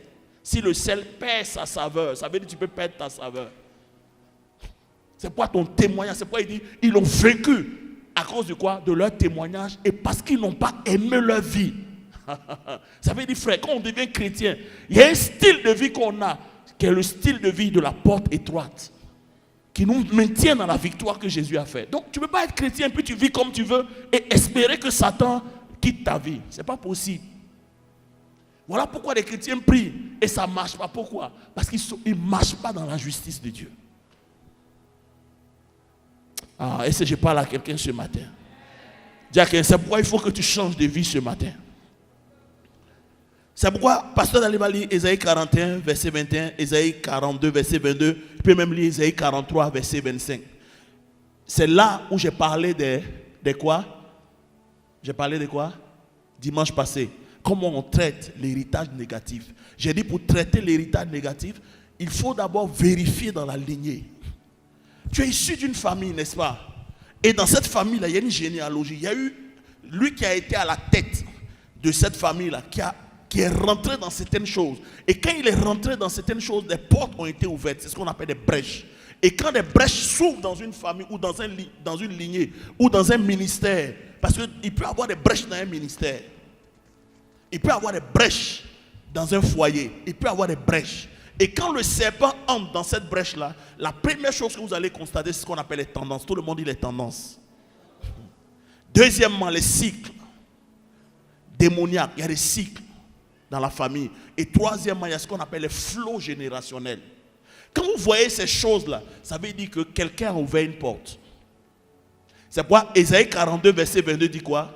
Si le sel perd sa saveur, ça veut dire que tu peux perdre ta saveur. C'est pourquoi ton témoignage, c'est pourquoi il dit, ils l'ont vaincu. À cause de quoi? De leur témoignage et parce qu'ils n'ont pas aimé leur vie. Ça veut dire, frère, quand on devient chrétien, il y a un style de vie qu'on a, qui est le style de vie de la porte étroite, qui nous maintient dans la victoire que Jésus a fait. Donc, tu ne peux pas être chrétien, puis tu vis comme tu veux et espérer que Satan quitte ta vie. Ce n'est pas possible. Voilà pourquoi les chrétiens prient et ça ne marche pas. Pourquoi? Parce qu'ils ne marchent pas dans la justice de Dieu. Ah, est-ce que je parle à quelqu'un ce matin? Dis à quelqu'un, c'est pourquoi il faut que tu changes de vie ce matin. C'est pourquoi, pasteur Dali va lire Ésaïe 41, verset 21, Ésaïe 42, verset 22, il peut même lire Ésaïe 43, verset 25. c'est là où j'ai parlé de quoi? J'ai parlé de quoi? Dimanche passé. Comment on traite l'héritage négatif. J'ai dit pour traiter l'héritage négatif, il faut d'abord vérifier dans la lignée. Tu es issu d'une famille, n'est-ce pas? Et dans cette famille-là, il y a une généalogie. Il y a eu lui qui a été à la tête de cette famille-là, qui est rentré dans certaines choses. Et quand il est rentré dans certaines choses, des portes ont été ouvertes. C'est ce qu'on appelle des brèches. Et quand des brèches s'ouvrent dans une famille ou dans une lignée ou dans un ministère, parce qu'il peut y avoir des brèches dans un ministère, il peut y avoir des brèches dans un foyer, il peut y avoir des brèches. Et quand le serpent entre dans cette brèche-là, la première chose que vous allez constater, c'est ce qu'on appelle les tendances. Tout le monde dit les tendances. Deuxièmement, les cycles démoniaques. Il y a des cycles dans la famille. Et troisièmement, il y a ce qu'on appelle les flots générationnels. Quand vous voyez ces choses-là, ça veut dire que quelqu'un a ouvert une porte. C'est pourquoi Ésaïe 42, verset 22 dit quoi?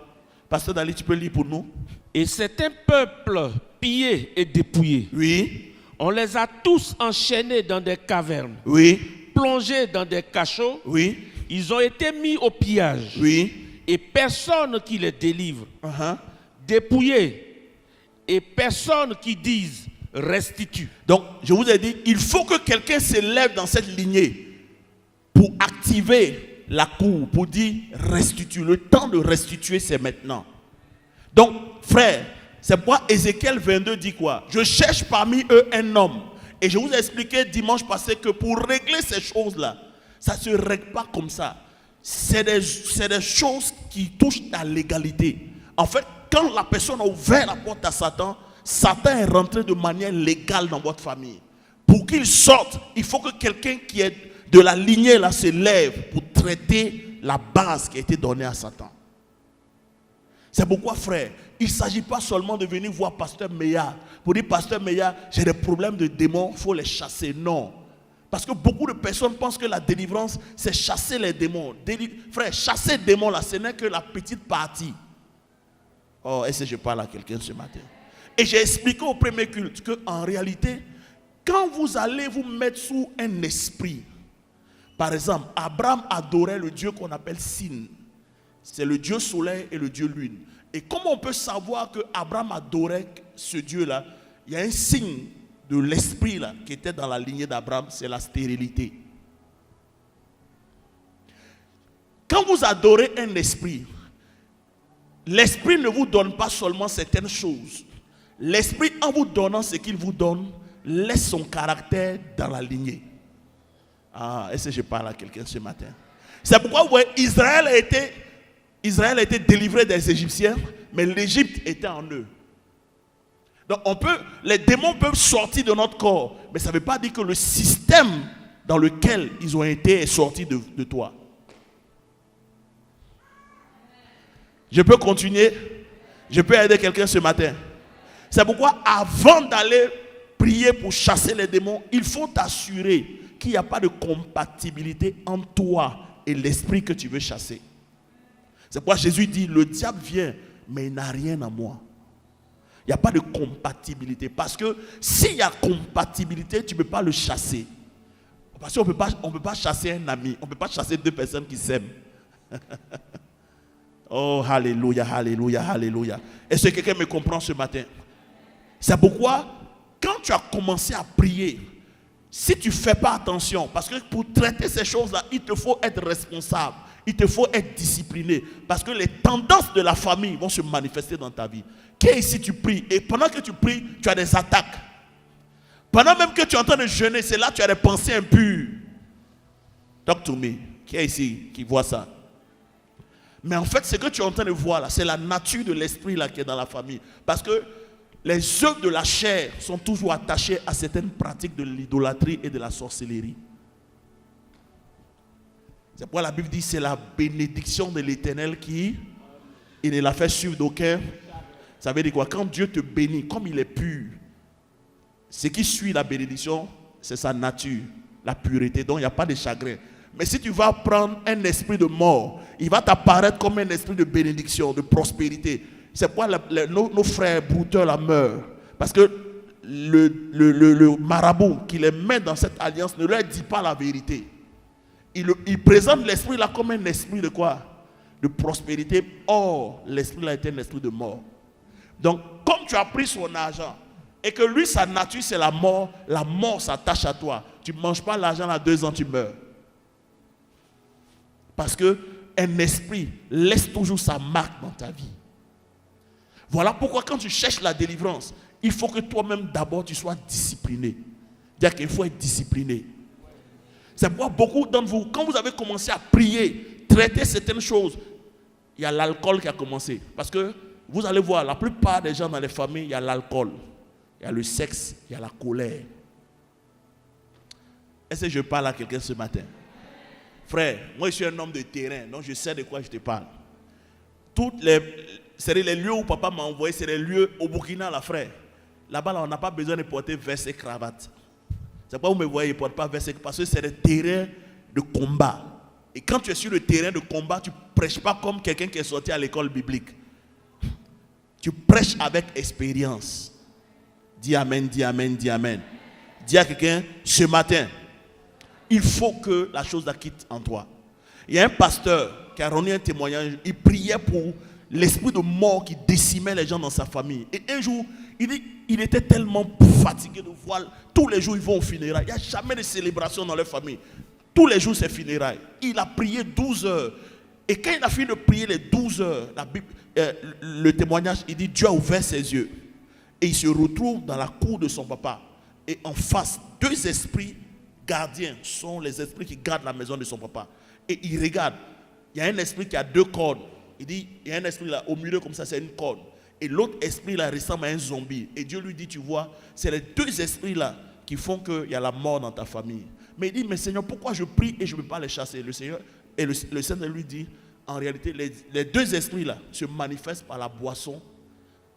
Pasteur Dali, tu peux lire pour nous? Et c'est un peuple pillé et dépouillé. Oui. On les a tous enchaînés dans des cavernes. Oui. Plongés dans des cachots. Oui. Ils ont été mis au pillage. Oui. Et personne qui les délivre. Uh-huh. Dépouillés. Et personne qui dise restitue. Donc, je vous ai dit, il faut que quelqu'un s'élève dans cette lignée pour activer la cour, pour dire restitue. Le temps de restituer, c'est maintenant. Donc, frère, c'est pourquoi Ézéchiel 22 dit quoi? Je cherche parmi eux un homme. Et je vous ai expliqué dimanche passé que pour régler ces choses-là, ça ne se règle pas comme ça. C'est des choses qui touchent la légalité. En fait, quand la personne a ouvert la porte à Satan, Satan est rentré de manière légale dans votre famille. Pour qu'il sorte, il faut que quelqu'un qui est de la lignée là se lève pour traiter la base qui a été donnée à Satan. C'est pourquoi, frère, il ne s'agit pas seulement de venir voir Pasteur Meya pour dire, Pasteur Meya, j'ai des problèmes de démons, il faut les chasser. Non. Parce que beaucoup de personnes pensent que la délivrance, c'est chasser les démons. Frère, chasser les démons, là, ce n'est que la petite partie. Oh, est-ce que je parle à quelqu'un ce matin? Et j'ai expliqué au premier culte qu'en réalité, quand vous allez vous mettre sous un esprit, par exemple, Abraham adorait le Dieu qu'on appelle Sin. C'est le Dieu soleil et le Dieu lune. Et comment on peut savoir que Abraham adorait ce Dieu-là? Il y a un signe de l'esprit là qui était dans la lignée d'Abraham, c'est la stérilité. Quand vous adorez un esprit, l'esprit ne vous donne pas seulement certaines choses. L'esprit, en vous donnant ce qu'il vous donne, laisse son caractère dans la lignée. Ah, est-ce que je parle à quelqu'un ce matin? C'est pourquoi vous voyez, Israël a été délivré des Égyptiens, mais l'Égypte était en eux. Donc les démons peuvent sortir de notre corps, mais ça ne veut pas dire que le système dans lequel ils ont été est sorti de toi. Je peux continuer? Je peux aider quelqu'un ce matin? C'est pourquoi avant d'aller prier pour chasser les démons, il faut t'assurer qu'il n'y a pas de compatibilité entre toi et l'esprit que tu veux chasser. C'est pourquoi Jésus dit, le diable vient, mais il n'a rien à moi. Il n'y a pas de compatibilité. Parce que s'il y a compatibilité, tu ne peux pas le chasser. Parce qu'on ne peut pas chasser un ami. On ne peut pas chasser deux personnes qui s'aiment. Oh, alléluia, alléluia, alléluia. Est-ce que quelqu'un me comprend ce matin? C'est pourquoi, quand tu as commencé à prier, si tu ne fais pas attention, parce que pour traiter ces choses-là, il te faut être responsable. Il te faut être discipliné. Parce que les tendances de la famille vont se manifester dans ta vie. Qui est ici, tu pries. Et pendant que tu pries, tu as des attaques. Pendant même que tu es en train de jeûner, c'est là que tu as des pensées impures. Talk to me. Qui est ici qui voit ça? Mais en fait, ce que tu es en train de voir là, c'est la nature de l'esprit là qui est dans la famille. Parce que les œuvres de la chair sont toujours attachées à certaines pratiques de l'idolâtrie et de la sorcellerie. C'est pourquoi la Bible dit c'est la bénédiction de l'Éternel qui il ne l'a fait suivre d'aucun. Ça veut dire quoi? Quand Dieu te bénit, comme il est pur, ce qui suit la bénédiction, c'est sa nature, la pureté. Donc il n'y a pas de chagrin. Mais si tu vas prendre un esprit de mort, il va t'apparaître comme un esprit de bénédiction, de prospérité. C'est pourquoi nos frères brouteurs la meurent. Parce que le marabout qui les met dans cette alliance ne leur dit pas la vérité. il présente l'esprit là comme un esprit de quoi? De prospérité. Or, l'esprit là est un esprit de mort. Donc, comme tu as pris son argent et que lui, sa nature, c'est la mort s'attache à toi. Tu ne manges pas l'argent à 2 ans, tu meurs. Parce qu'un esprit laisse toujours sa marque dans ta vie. Voilà pourquoi quand tu cherches la délivrance, il faut que toi-même d'abord tu sois discipliné. C'est-à-dire qu'il faut être discipliné. C'est pourquoi beaucoup d'entre vous, quand vous avez commencé à prier, traiter certaines choses, il y a l'alcool qui a commencé. Parce que vous allez voir, la plupart des gens dans les familles, il y a l'alcool, il y a le sexe, il y a la colère. Est-ce que je parle à quelqu'un ce matin? Frère, moi je suis un homme de terrain, donc je sais de quoi je te parle. C'est les lieux où papa m'a envoyé, c'est les lieux au Burkina, là, frère. Là-bas, là, on n'a pas besoin de porter veste et cravate. C'est pas où vous me voyez, ils ne portent pas veste, parce que c'est des terrains de combat. Et quand tu es sur le terrain de combat, tu ne prêches pas comme quelqu'un qui est sorti à l'école biblique. Tu prêches avec expérience. Dis amen, dis amen, dis amen. Dis à quelqu'un, ce matin, il faut que la chose la quitte en toi. Il y a un pasteur qui a rendu un témoignage, il priait pour l'esprit de mort qui décimait les gens dans sa famille. Et un jour, il dit, il était tellement fatigué de voir, tous les jours ils vont au funérailles. Il n'y a jamais de célébration dans leur famille. Tous les jours c'est funérailles. Il a prié 12 heures. Et quand il a fini de prier les 12 heures, la Bible, le témoignage, il dit, Dieu a ouvert ses yeux. Et il se retrouve dans la cour de son papa. Et en face, 2 esprits gardiens sont les esprits qui gardent la maison de son papa. Et il regarde, il y a un esprit qui a 2 cornes. Il dit, il y a un esprit là, au milieu comme ça, c'est une corne. Et l'autre esprit là ressemble à un zombie. Et Dieu lui dit, tu vois, c'est les 2 esprits là qui font qu'il y a la mort dans ta famille. Mais il dit, mais Seigneur, pourquoi je prie et je ne peux pas les chasser? Le Seigneur, et le Seigneur lui dit, en réalité, les 2 esprits là se manifestent par la boisson,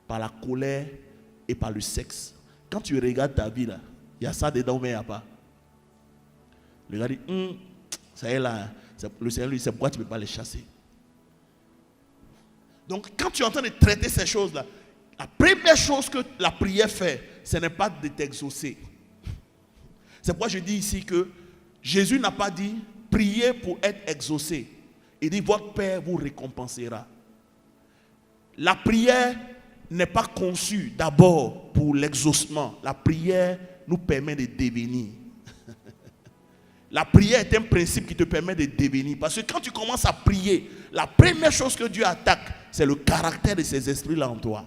par la colère et par le sexe. Quand tu regardes ta vie là, il y a ça dedans, mais il n'y a pas. Le gars dit, ça y est là. Le Seigneur lui dit, c'est pourquoi tu ne peux pas les chasser. Donc, quand tu es en train de traiter ces choses-là, la première chose que la prière fait, ce n'est pas de t'exaucer. C'est pourquoi je dis ici que Jésus n'a pas dit priez pour être exaucé. Il dit votre Père vous récompensera. La prière n'est pas conçue d'abord pour l'exaucement. La prière nous permet de devenir. La prière est un principe qui te permet de devenir. Parce que quand tu commences à prier, la première chose que Dieu attaque, c'est le caractère de ces esprits-là en toi.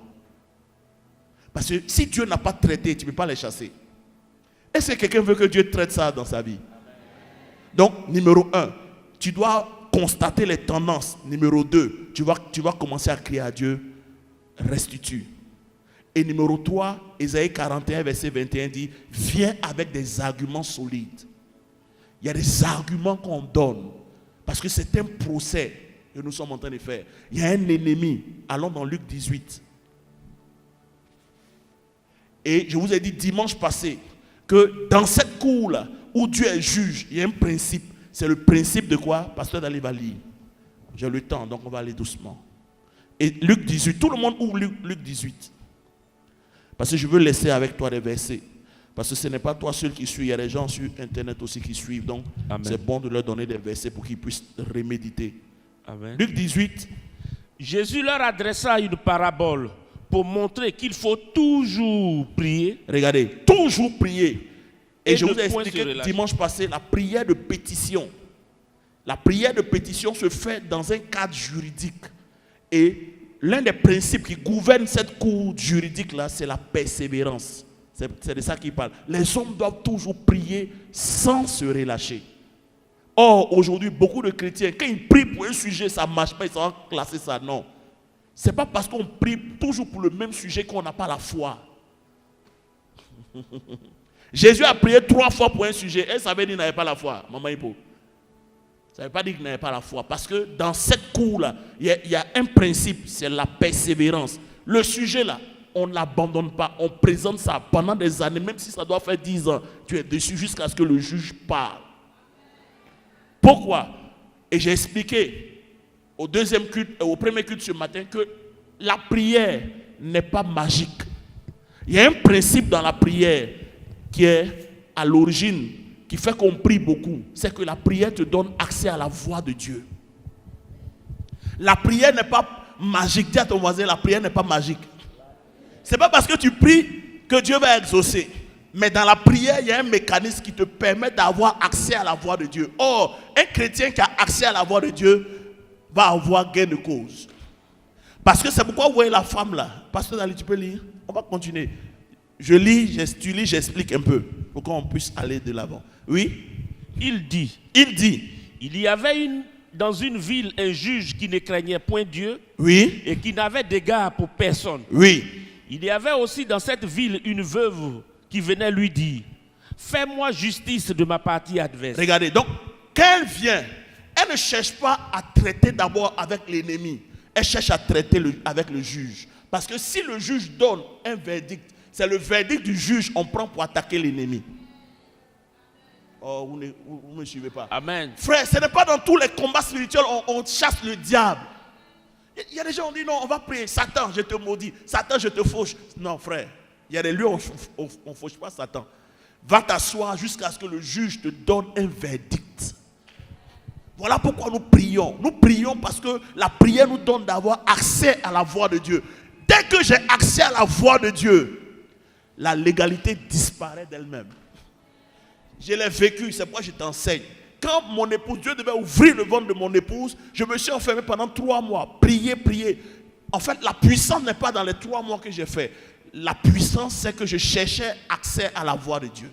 Parce que si Dieu n'a pas traité, tu ne peux pas les chasser. Est-ce que quelqu'un veut que Dieu traite ça dans sa vie? Donc, numéro 1, tu dois constater les tendances. Numéro 2, tu vas commencer à crier à Dieu, restitue. Et numéro 3, Ésaïe 41, verset 21 dit, viens avec des arguments solides. Il y a des arguments qu'on donne. Parce que c'est un procès que nous sommes en train de faire. Il y a un ennemi. Allons dans Luc 18. Et je vous ai dit dimanche passé que dans cette cour-là, où Dieu est juge, il y a un principe. C'est le principe de quoi? Pasteur Dali va lire. J'ai le temps, donc on va aller doucement. Et Luc 18, tout le monde ouvre Luc 18. Parce que je veux laisser avec toi les versets. Parce que ce n'est pas toi seul qui suis, il y a des gens sur Internet aussi qui suivent. Donc, c'est bon de leur donner des versets pour qu'ils puissent reméditer. Amen. Luc 18. Jésus leur adressa une parabole pour montrer qu'il faut toujours prier. Regardez, toujours prier. Et je vous ai expliqué dimanche passé la prière de pétition. La prière de pétition se fait dans un cadre juridique. Et l'un des principes qui gouverne cette cour juridique-là, c'est la persévérance. C'est de ça qu'il parle. Les hommes doivent toujours prier sans se relâcher. Or, aujourd'hui, beaucoup de chrétiens, quand ils prient pour un sujet, ça ne marche pas, ils sont classer ça. Non. Ce n'est pas parce qu'on prie toujours pour le même sujet qu'on n'a pas la foi. Jésus a prié 3 fois pour un sujet. Et ça veut dire qu'il n'avait pas la foi. Maman Hippo. Ça ne veut pas dire qu'il n'avait pas la foi. Parce que dans cette cour-là, il y a un principe, c'est la persévérance. Le sujet-là, on ne l'abandonne pas. On présente ça pendant des années, même si ça doit faire 10 ans. Tu es dessus jusqu'à ce que le juge parle. Pourquoi? Et j'ai expliqué au premier culte ce matin que la prière n'est pas magique. Il y a un principe dans la prière qui est à l'origine qui fait qu'on prie beaucoup, c'est que la prière te donne accès à la voix de Dieu. La prière n'est pas magique. Dis à ton voisin, la prière n'est pas magique. C'est pas parce que tu pries que Dieu va exaucer. Mais dans la prière, il y a un mécanisme qui te permet d'avoir accès à la voix de Dieu. Or, un chrétien qui a accès à la voix de Dieu va avoir gain de cause. Parce que c'est pourquoi vous voyez la femme là. Pasteur Dali, tu peux lire? On va continuer. Je lis, tu lis, j'explique un peu pour qu'on puisse aller de l'avant. Oui? Il dit, Il y avait dans une ville un juge qui ne craignait point Dieu, oui, et qui n'avait d'égard pour personne. Oui. Il y avait aussi dans cette ville une veuve qui venait lui dire, fais-moi justice de ma partie adverse. Regardez, donc, quand elle vient, elle ne cherche pas à traiter d'abord avec l'ennemi. Elle cherche à traiter avec le juge. Parce que si le juge donne un verdict, c'est le verdict du juge qu'on prend pour attaquer l'ennemi. Oh, vous ne me suivez pas. Amen. Frère, ce n'est pas dans tous les combats spirituels on chasse le diable. Il y a des gens qui disent non, on va prier. Satan, je te maudis. Satan, je te fauche. Non, frère. Il y a des lieux où on ne fauche pas Satan. Va t'asseoir jusqu'à ce que le juge te donne un verdict. Voilà pourquoi nous prions. Nous prions parce que la prière nous donne d'avoir accès à la voix de Dieu. Dès que j'ai accès à la voix de Dieu, la légalité disparaît d'elle-même. Je l'ai vécu, c'est pourquoi je t'enseigne. Quand mon épouse, Dieu devait ouvrir le ventre de mon épouse, je me suis enfermé pendant 3 mois. Prier. En fait, la puissance n'est pas dans les 3 mois que j'ai fait. La puissance, c'est que je cherchais accès à la voix de Dieu.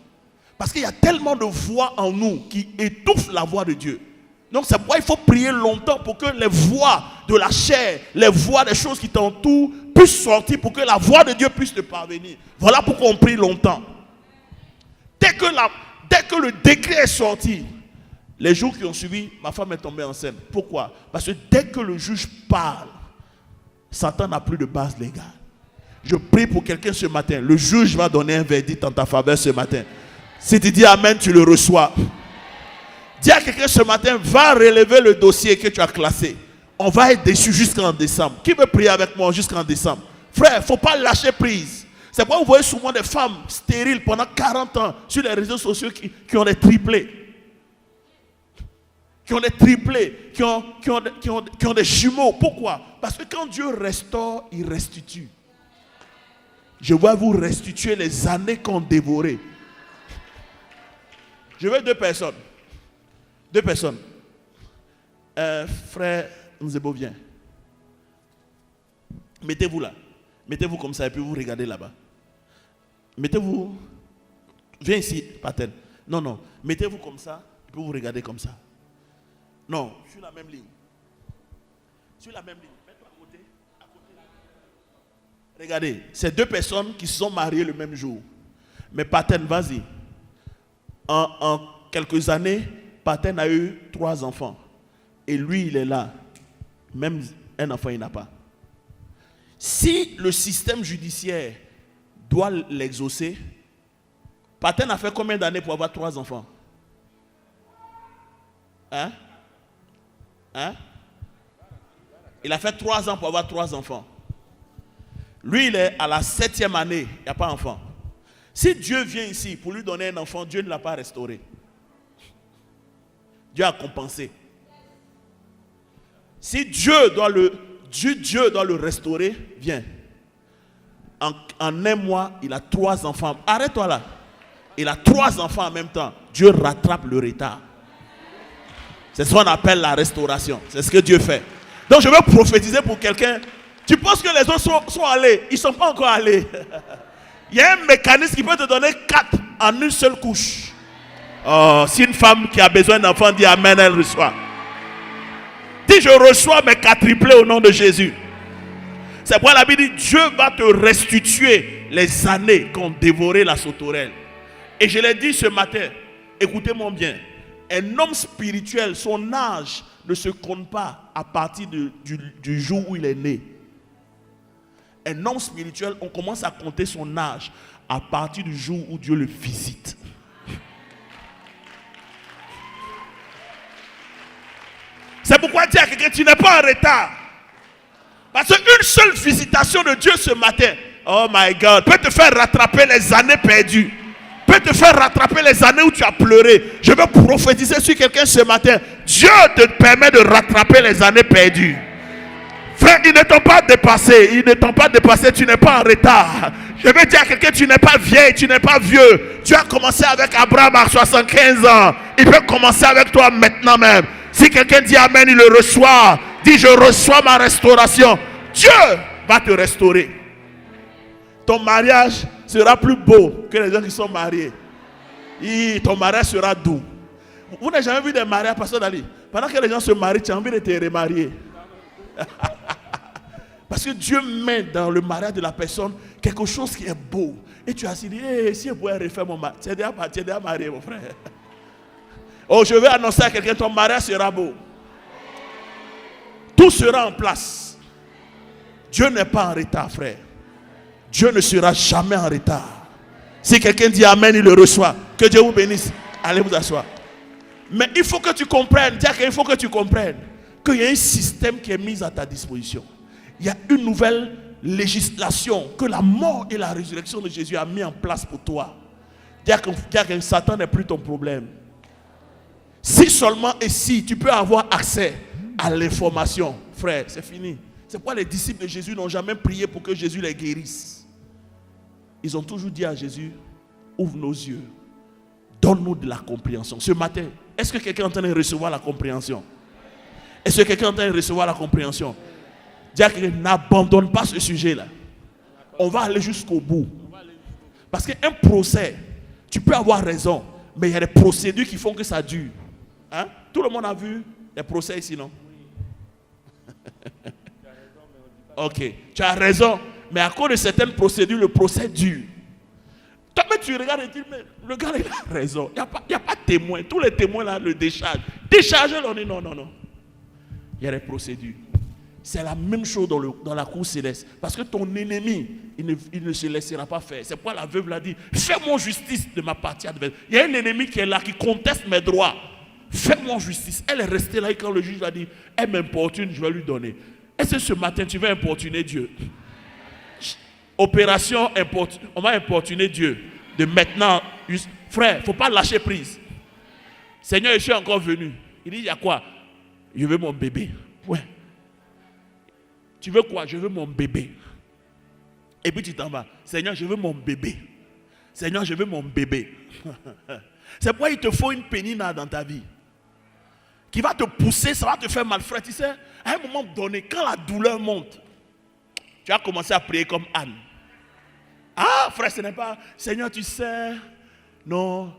Parce qu'il y a tellement de voix en nous qui étouffent la voix de Dieu. Donc c'est pourquoi il faut prier longtemps pour que les voix de la chair, les voix des choses qui t'entourent puissent sortir pour que la voix de Dieu puisse te parvenir. Voilà pourquoi on prie longtemps. Dès que le décret est sorti, les jours qui ont suivi, ma femme est tombée enceinte. Pourquoi? Parce que dès que le juge parle, Satan n'a plus de base légale. Je prie pour quelqu'un ce matin. Le juge va donner un verdict en ta faveur ce matin. Si tu dis Amen, tu le reçois. Dis à quelqu'un ce matin, va relever le dossier que tu as classé. On va être déçu jusqu'en décembre. Qui veut prier avec moi jusqu'en décembre? Frère, il ne faut pas lâcher prise. C'est pourquoi vous voyez souvent des femmes stériles pendant 40 ans sur les réseaux sociaux qui ont des triplés. Qui ont des jumeaux. Pourquoi? Parce que quand Dieu restaure, il restitue. Je vais vous restituer les années qu'on dévorait. Je veux 2 personnes. 2 personnes. Frère Nzebo, viens. Mettez-vous là. Mettez-vous comme ça et puis vous regardez là-bas. Mettez-vous. Viens ici, Paten. Non. Mettez-vous comme ça et puis vous regardez comme ça. Non, sur la même ligne. Sur la même ligne. Mets-toi à côté. Regardez, c'est 2 personnes qui se sont mariées le même jour. Mais Paten, vas-y. En quelques années, Paten a eu 3 enfants. Et lui, il est là. Même un enfant, il n'a pas. Si le système judiciaire doit l'exaucer, Paten a fait combien d'années pour avoir 3 enfants? Hein? Il a fait 3 ans pour avoir 3 enfants. Lui, il est à la 7e année, il n'y a pas d'enfant. Si Dieu vient ici pour lui donner un enfant, Dieu ne l'a pas restauré. Dieu a compensé. Si Dieu doit le restaurer, viens. En 1 mois, il a 3 enfants. Arrête-toi là. Il a 3 enfants en même temps. Dieu rattrape le retard. C'est ce qu'on appelle la restauration. C'est ce que Dieu fait. Donc je veux prophétiser pour quelqu'un. Tu penses que les autres sont allés. Ils ne sont pas encore allés. Il y a un mécanisme qui peut te donner 4 en une seule couche. Oh, si une femme qui a besoin d'enfant dit Amen, elle reçoit. Dis je reçois mes 4 triplés au nom de Jésus. C'est pourquoi la Bible dit Dieu va te restituer les années qu'ont dévoré la sauterelle. Et je l'ai dit ce matin, écoutez-moi bien. Un homme spirituel, son âge ne se compte pas à partir du jour où il est né. Un homme spirituel, on commence à compter son âge à partir du jour où Dieu le visite. C'est pourquoi dis à quelqu'un, tu n'es pas en retard. Parce qu'une seule visitation de Dieu ce matin, oh my God, peut te faire rattraper les années perdues. Peut peut te faire rattraper les années où tu as pleuré. Je veux prophétiser sur quelqu'un ce matin. Dieu te permet de rattraper les années perdues. Frère, ils ne t'ont pas dépassé. Ils ne t'ont pas dépassé. Tu n'es pas en retard. Je veux dire à quelqu'un, tu n'es pas vieille, tu n'es pas vieux. Tu as commencé avec Abraham à 75 ans. Il peut commencer avec toi maintenant même. Si quelqu'un dit Amen, il le reçoit. Dis, je reçois ma restauration. Dieu va te restaurer. Ton mariage sera plus beau que les gens qui sont mariés. Et ton mariage sera doux. Vous n'avez jamais vu des mariages, Pasteur Dali? Pendant que les gens se marient, tu as envie de te remarier. Parce que Dieu met dans le mariage de la personne quelque chose qui est beau. Et tu as dit, hey, si je pouvais refaire mon mariage, tu es déjà marié, mon frère. Oh, je vais annoncer à quelqu'un, ton mariage sera beau. Tout sera en place. Dieu n'est pas en retard, frère. Dieu ne sera jamais en retard. Si quelqu'un dit Amen, il le reçoit. Que Dieu vous bénisse. Allez vous asseoir. Mais il faut que tu comprennes, il faut que tu comprennes qu'il y a un système qui est mis à ta disposition. Il y a une nouvelle législation que la mort et la résurrection de Jésus a mis en place pour toi. Dire que Satan n'est plus ton problème. Si seulement et si tu peux avoir accès à l'information, frère, c'est fini. C'est pourquoi les disciples de Jésus n'ont jamais prié pour que Jésus les guérisse. Ils ont toujours dit à Jésus, ouvre nos yeux, donne-nous de la compréhension. Ce matin, est-ce que quelqu'un est en train de recevoir la compréhension? Est-ce que quelqu'un est en train de recevoir la compréhension? Dire que n'abandonne pas ce sujet-là. On va aller jusqu'au bout. Parce qu'un procès, tu peux avoir raison, mais il y a des procédures qui font que ça dure. Hein? Tout le monde a vu les procès ici, non? Ok, tu as raison, mais à cause de certaines procédures, le procès dure. Toi, mais tu regardes et tu dis, mais le gars, il a raison. Il n'y a pas de témoin. Tous les témoins là le déchargent. Déchargez-le, on dit non. Il y a des procédures. C'est la même chose dans la cour céleste. Parce que ton ennemi, il ne se laissera pas faire. C'est pourquoi la veuve l'a dit, fais-moi justice de ma partie adverse. Il y a un ennemi qui est là, qui conteste mes droits. Fais-moi justice. Elle est restée là et quand le juge a dit, elle m'importune, je vais lui donner. Est-ce que ce matin, tu vas importuner Dieu? Opération, on va importuner Dieu. De maintenant, frère, il ne faut pas lâcher prise. Seigneur, je suis encore venu. Il dit, il y a quoi? Je veux mon bébé. Ouais. Tu veux quoi? Je veux mon bébé. Et puis tu t'en vas. Seigneur, je veux mon bébé. Seigneur, je veux mon bébé. C'est pourquoi il te faut une pénina dans ta vie. Qui va te pousser, ça va te faire mal, frère. Tu sais, à un moment donné, quand la douleur monte, tu as commencé à prier comme Anne. Ah, frère, ce n'est pas, Seigneur, tu sais. Non,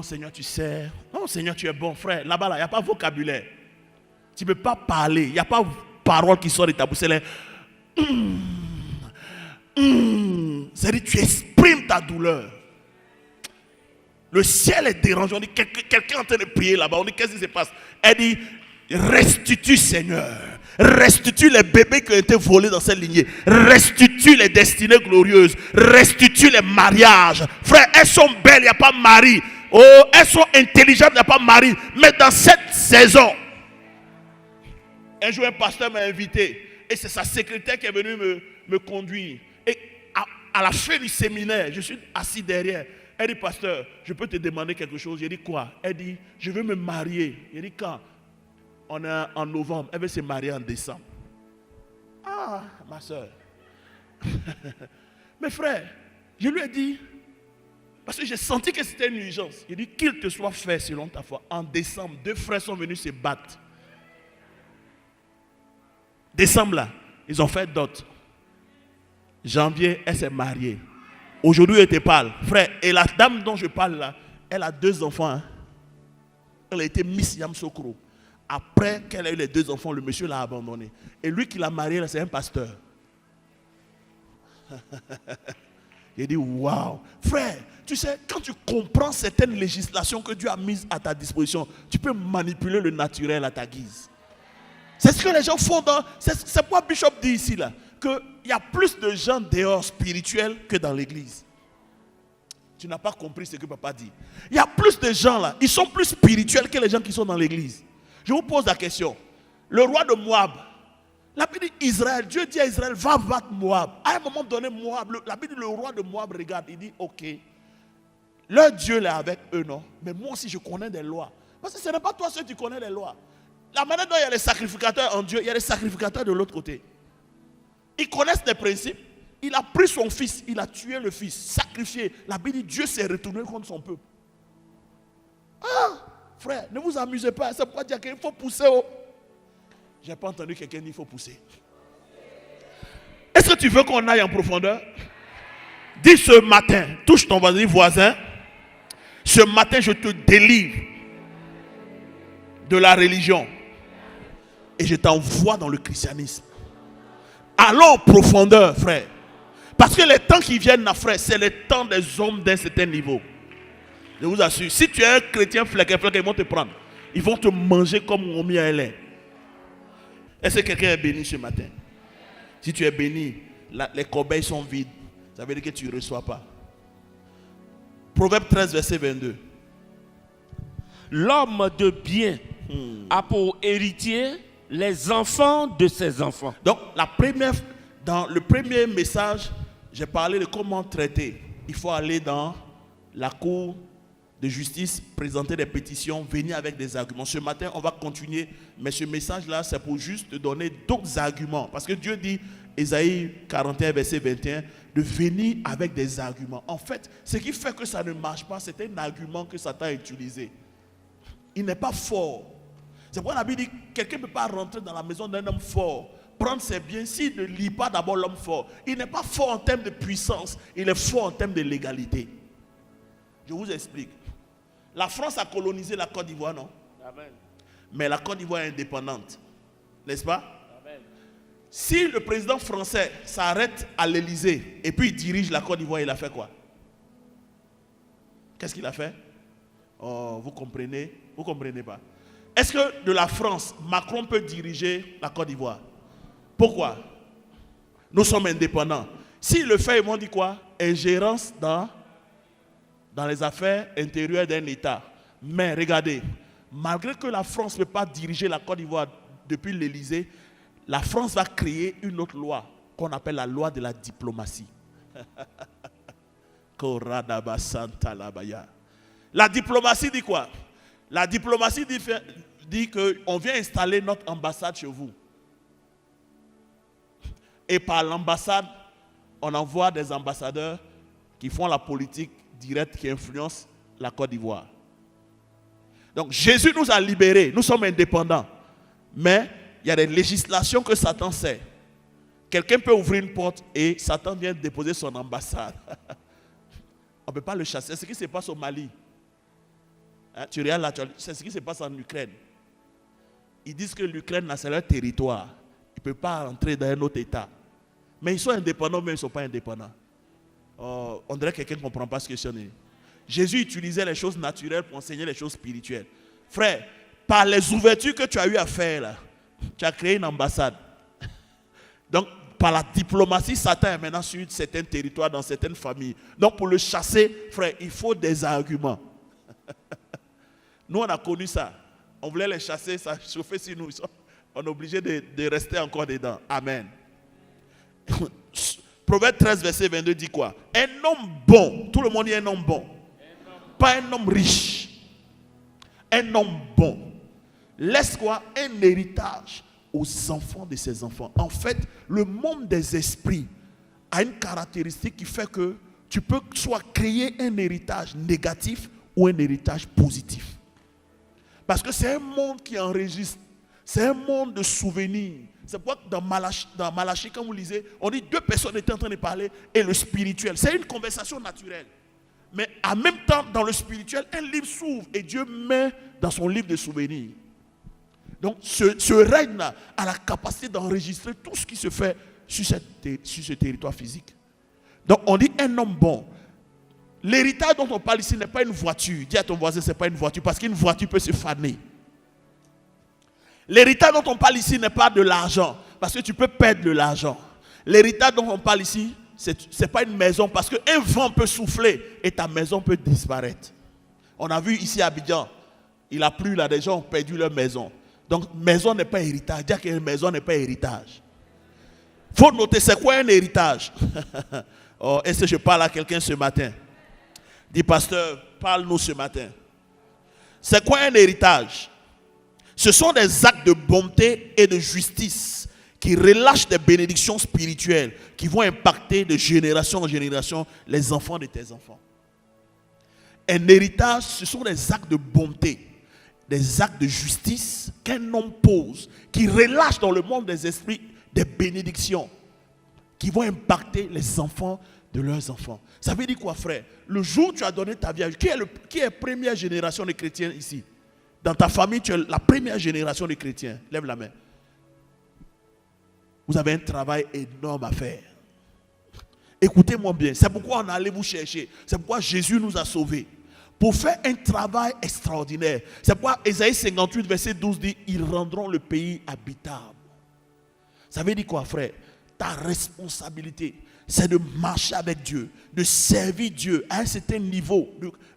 Seigneur, tu sais. Non, Seigneur, tu es bon, frère. Là-bas, il n'y a pas vocabulaire. Tu ne peux pas parler. Il n'y a pas parole qui sort de ta bouche. C'est c'est-à-dire, tu exprimes ta douleur. Le ciel est dérangé. On dit, quelqu'un est en train de prier là-bas. On dit, qu'est-ce qui se passe? Elle dit, restitue, Seigneur. Restitue les bébés qui ont été volés dans cette lignée. Restitue les destinées glorieuses. Restitue les mariages. Frère, elles sont belles, il n'y a pas de mari. Oh, elles sont intelligentes, il n'y a pas de mari. Mais dans cette saison, un jour, un pasteur m'a invité. Et c'est sa secrétaire qui est venue me conduire. Et à la fin du séminaire, je suis assis derrière. Elle dit, pasteur, je peux te demander quelque chose? J'ai dit, quoi? Elle dit, je veux me marier. J'ai dit, quand? On est en novembre. Elle veut se marier en décembre. Ah, ma soeur. Mais frère, je lui ai dit, parce que j'ai senti que c'était une urgence. J'ai dit, qu'il te soit fait selon ta foi. En décembre, 2 frères sont venus se battre. Décembre là, ils ont fait dot. Janvier, elle s'est mariée. Aujourd'hui, elle te parle. Frère, et la dame dont je parle là, elle a 2 enfants. Hein. Elle a été Miss Yamsokro. Après qu'elle a eu les 2 enfants, le monsieur l'a abandonné. Et lui qui l'a marié, là, c'est un pasteur. Il dit, waouh. Frère, tu sais, quand tu comprends certaines législations que Dieu a mises à ta disposition, tu peux manipuler le naturel à ta guise. C'est ce que les gens font dans... C'est pourquoi Bishop dit ici, là, qu'il y a plus de gens dehors spirituels que dans l'église. Tu n'as pas compris ce que papa dit. Il y a plus de gens là, ils sont plus spirituels que les gens qui sont dans l'église. Je vous pose la question. Le roi de Moab, la Bible dit Israël, Dieu dit à Israël, va battre Moab. À un moment donné, Moab, la Bible dit le roi de Moab regarde, il dit, ok, Leur Dieu est avec eux, non? Mais moi aussi, je connais des lois. Parce que ce n'est pas toi seul qui connais les lois. La manière dont il y a les sacrificateurs en Dieu, il y a les sacrificateurs de l'autre côté. Ils connaissent les principes. Il a pris son fils, il a tué le fils, sacrifié. La Bible dit Dieu s'est retourné contre son peuple. Ah, frère, ne vous amusez pas. C'est pourquoi dire qu'il faut pousser. Oh. Je n'ai pas entendu quelqu'un dire qu'il faut pousser. Est-ce que tu veux qu'on aille en profondeur? Dis ce matin, touche ton voisin. Ce matin, je te délivre de la religion et je t'envoie dans le christianisme. Allons en profondeur, frère. Parce que les temps qui viennent, frère, c'est les temps des hommes d'un certain niveau. Je vous assure, si tu es un chrétien flequé, ils vont te prendre. Ils vont te manger comme on mis à LR. Est-ce que quelqu'un est béni ce matin? Si tu es béni, les corbeilles sont vides. Ça veut dire que tu ne reçois pas. Proverbe 13, verset 22. L'homme de bien a pour héritier les enfants de ses enfants. Donc, dans le premier message, j'ai parlé de comment traiter. Il faut aller dans la cour de justice, présenter des pétitions, venir avec des arguments. Ce matin, on va continuer, mais ce message-là, c'est pour juste te donner d'autres arguments. Parce que Dieu dit, Ésaïe 41, verset 21, de venir avec des arguments. En fait, ce qui fait que ça ne marche pas, c'est un argument que Satan a utilisé. Il n'est pas fort. C'est pourquoi la Bible dit que quelqu'un ne peut pas rentrer dans la maison d'un homme fort, prendre ses biens, s'il ne lit pas d'abord l'homme fort. Il n'est pas fort en termes de puissance, il est fort en termes de légalité. Je vous explique. La France a colonisé la Côte d'Ivoire, non? Amen. Mais la Côte d'Ivoire est indépendante, n'est-ce pas? Amen. Si le président français s'arrête à l'Élysée et puis il dirige la Côte d'Ivoire, il a fait quoi? Qu'est-ce qu'il a fait? Oh, vous comprenez? Vous ne comprenez pas. Est-ce que de la France, Macron peut diriger la Côte d'Ivoire? Pourquoi? Nous sommes indépendants. S'il le fait, ils m'ont dit quoi? Ingérence dans les affaires intérieures d'un État. Mais regardez, malgré que la France ne peut pas diriger la Côte d'Ivoire depuis l'Élysée, la France va créer une autre loi qu'on appelle la loi de la diplomatie. La diplomatie dit quoi? La diplomatie dit qu'on vient installer notre ambassade chez vous. Et par l'ambassade, on envoie des ambassadeurs qui font la politique directe qui influence la Côte d'Ivoire. Donc Jésus nous a libérés, nous sommes indépendants. Mais il y a des législations que Satan sait. Quelqu'un peut ouvrir une porte et Satan vient déposer son ambassade. On ne peut pas le chasser. C'est ce qui se passe au Mali. Hein, tu regardes là, c'est ce qui se passe en Ukraine. Ils disent que l'Ukraine, c'est leur territoire. Ils ne peuvent pas entrer dans un autre État. Mais ils sont indépendants, mais ils ne sont pas indépendants. Oh, on dirait que quelqu'un ne comprend pas ce que c'est. Jésus utilisait les choses naturelles pour enseigner les choses spirituelles. Frère, par les ouvertures que tu as eu à faire, là, tu as créé une ambassade. Donc, par la diplomatie, Satan est maintenant sur certains territoires, dans certaines familles. Donc, pour le chasser, frère, il faut des arguments. Nous, on a connu ça. On voulait les chasser, ça chauffait sur nous. On est obligé de rester encore dedans. Amen. Proverbe 13, verset 22 dit quoi? Un homme bon. Tout le monde dit un homme bon. Pas un homme riche. Un homme bon. Laisse quoi? Un héritage aux enfants de ses enfants. En fait, le monde des esprits a une caractéristique qui fait que tu peux soit créer un héritage négatif ou un héritage positif. Parce que c'est un monde qui enregistre. C'est un monde de souvenirs. C'est pourquoi dans Malachie, quand vous lisez, on dit deux personnes étaient en train de parler et le spirituel. C'est une conversation naturelle. Mais en même temps, dans le spirituel, un livre s'ouvre et Dieu met dans son livre de souvenirs. Donc ce règne-là a la capacité d'enregistrer tout ce qui se fait sur ce territoire physique. Donc on dit un homme bon. L'héritage dont on parle ici n'est pas une voiture. Dis à ton voisin, ce n'est pas une voiture, parce qu'une voiture peut se faner. L'héritage dont on parle ici n'est pas de l'argent, parce que tu peux perdre de l'argent. L'héritage dont on parle ici, ce n'est pas une maison, parce qu'un vent peut souffler et ta maison peut disparaître. On a vu ici à Abidjan, il a plu là, des gens ont perdu leur maison. Donc maison n'est pas héritage. Dire qu'une maison n'est pas héritage. Il faut noter, c'est quoi un héritage? Oh, est-ce que je parle à quelqu'un ce matin? Dis pasteur, parle-nous ce matin. C'est quoi un héritage? Ce sont des actes de bonté et de justice qui relâchent des bénédictions spirituelles qui vont impacter de génération en génération les enfants de tes enfants. Un héritage, ce sont des actes de bonté, des actes de justice qu'un homme pose, qui relâchent dans le monde des esprits des bénédictions qui vont impacter les enfants de leurs enfants. Ça veut dire quoi, frère? Le jour où tu as donné ta vie à Dieu, qui est la première génération de chrétiens ici? Dans ta famille, tu es la première génération de chrétiens. Lève la main. Vous avez un travail énorme à faire. Écoutez-moi bien. C'est pourquoi on est allé vous chercher. C'est pourquoi Jésus nous a sauvés. Pour faire un travail extraordinaire. C'est pourquoi Ésaïe 58, verset 12 dit, ils rendront le pays habitable. Ça veut dire quoi, frère? Ta responsabilité, c'est de marcher avec Dieu, de servir Dieu à un certain niveau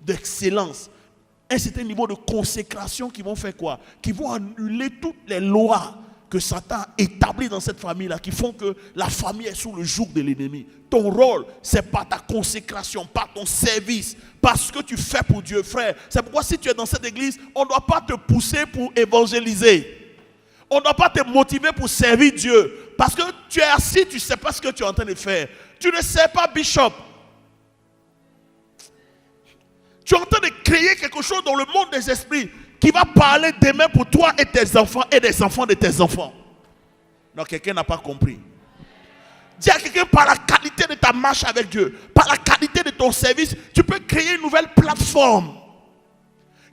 d'excellence, un certain niveau de consécration qui vont faire quoi? Qui vont annuler toutes les lois que Satan a établies dans cette famille-là, qui font que la famille est sous le joug de l'ennemi. Ton rôle, c'est par ta consécration, par ton service, par ce que tu fais pour Dieu, frère. C'est pourquoi si tu es dans cette église, on ne doit pas te pousser pour évangéliser. On ne doit pas te motiver pour servir Dieu. Parce que tu es assis, tu ne sais pas ce que tu es en train de faire. Tu ne sais pas, Bishop. Tu es en train de créer quelque chose dans le monde des esprits qui va parler demain pour toi et tes enfants et des enfants de tes enfants. Non, quelqu'un n'a pas compris. Dis à quelqu'un, par la qualité de ta marche avec Dieu, par la qualité de ton service, tu peux créer une nouvelle plateforme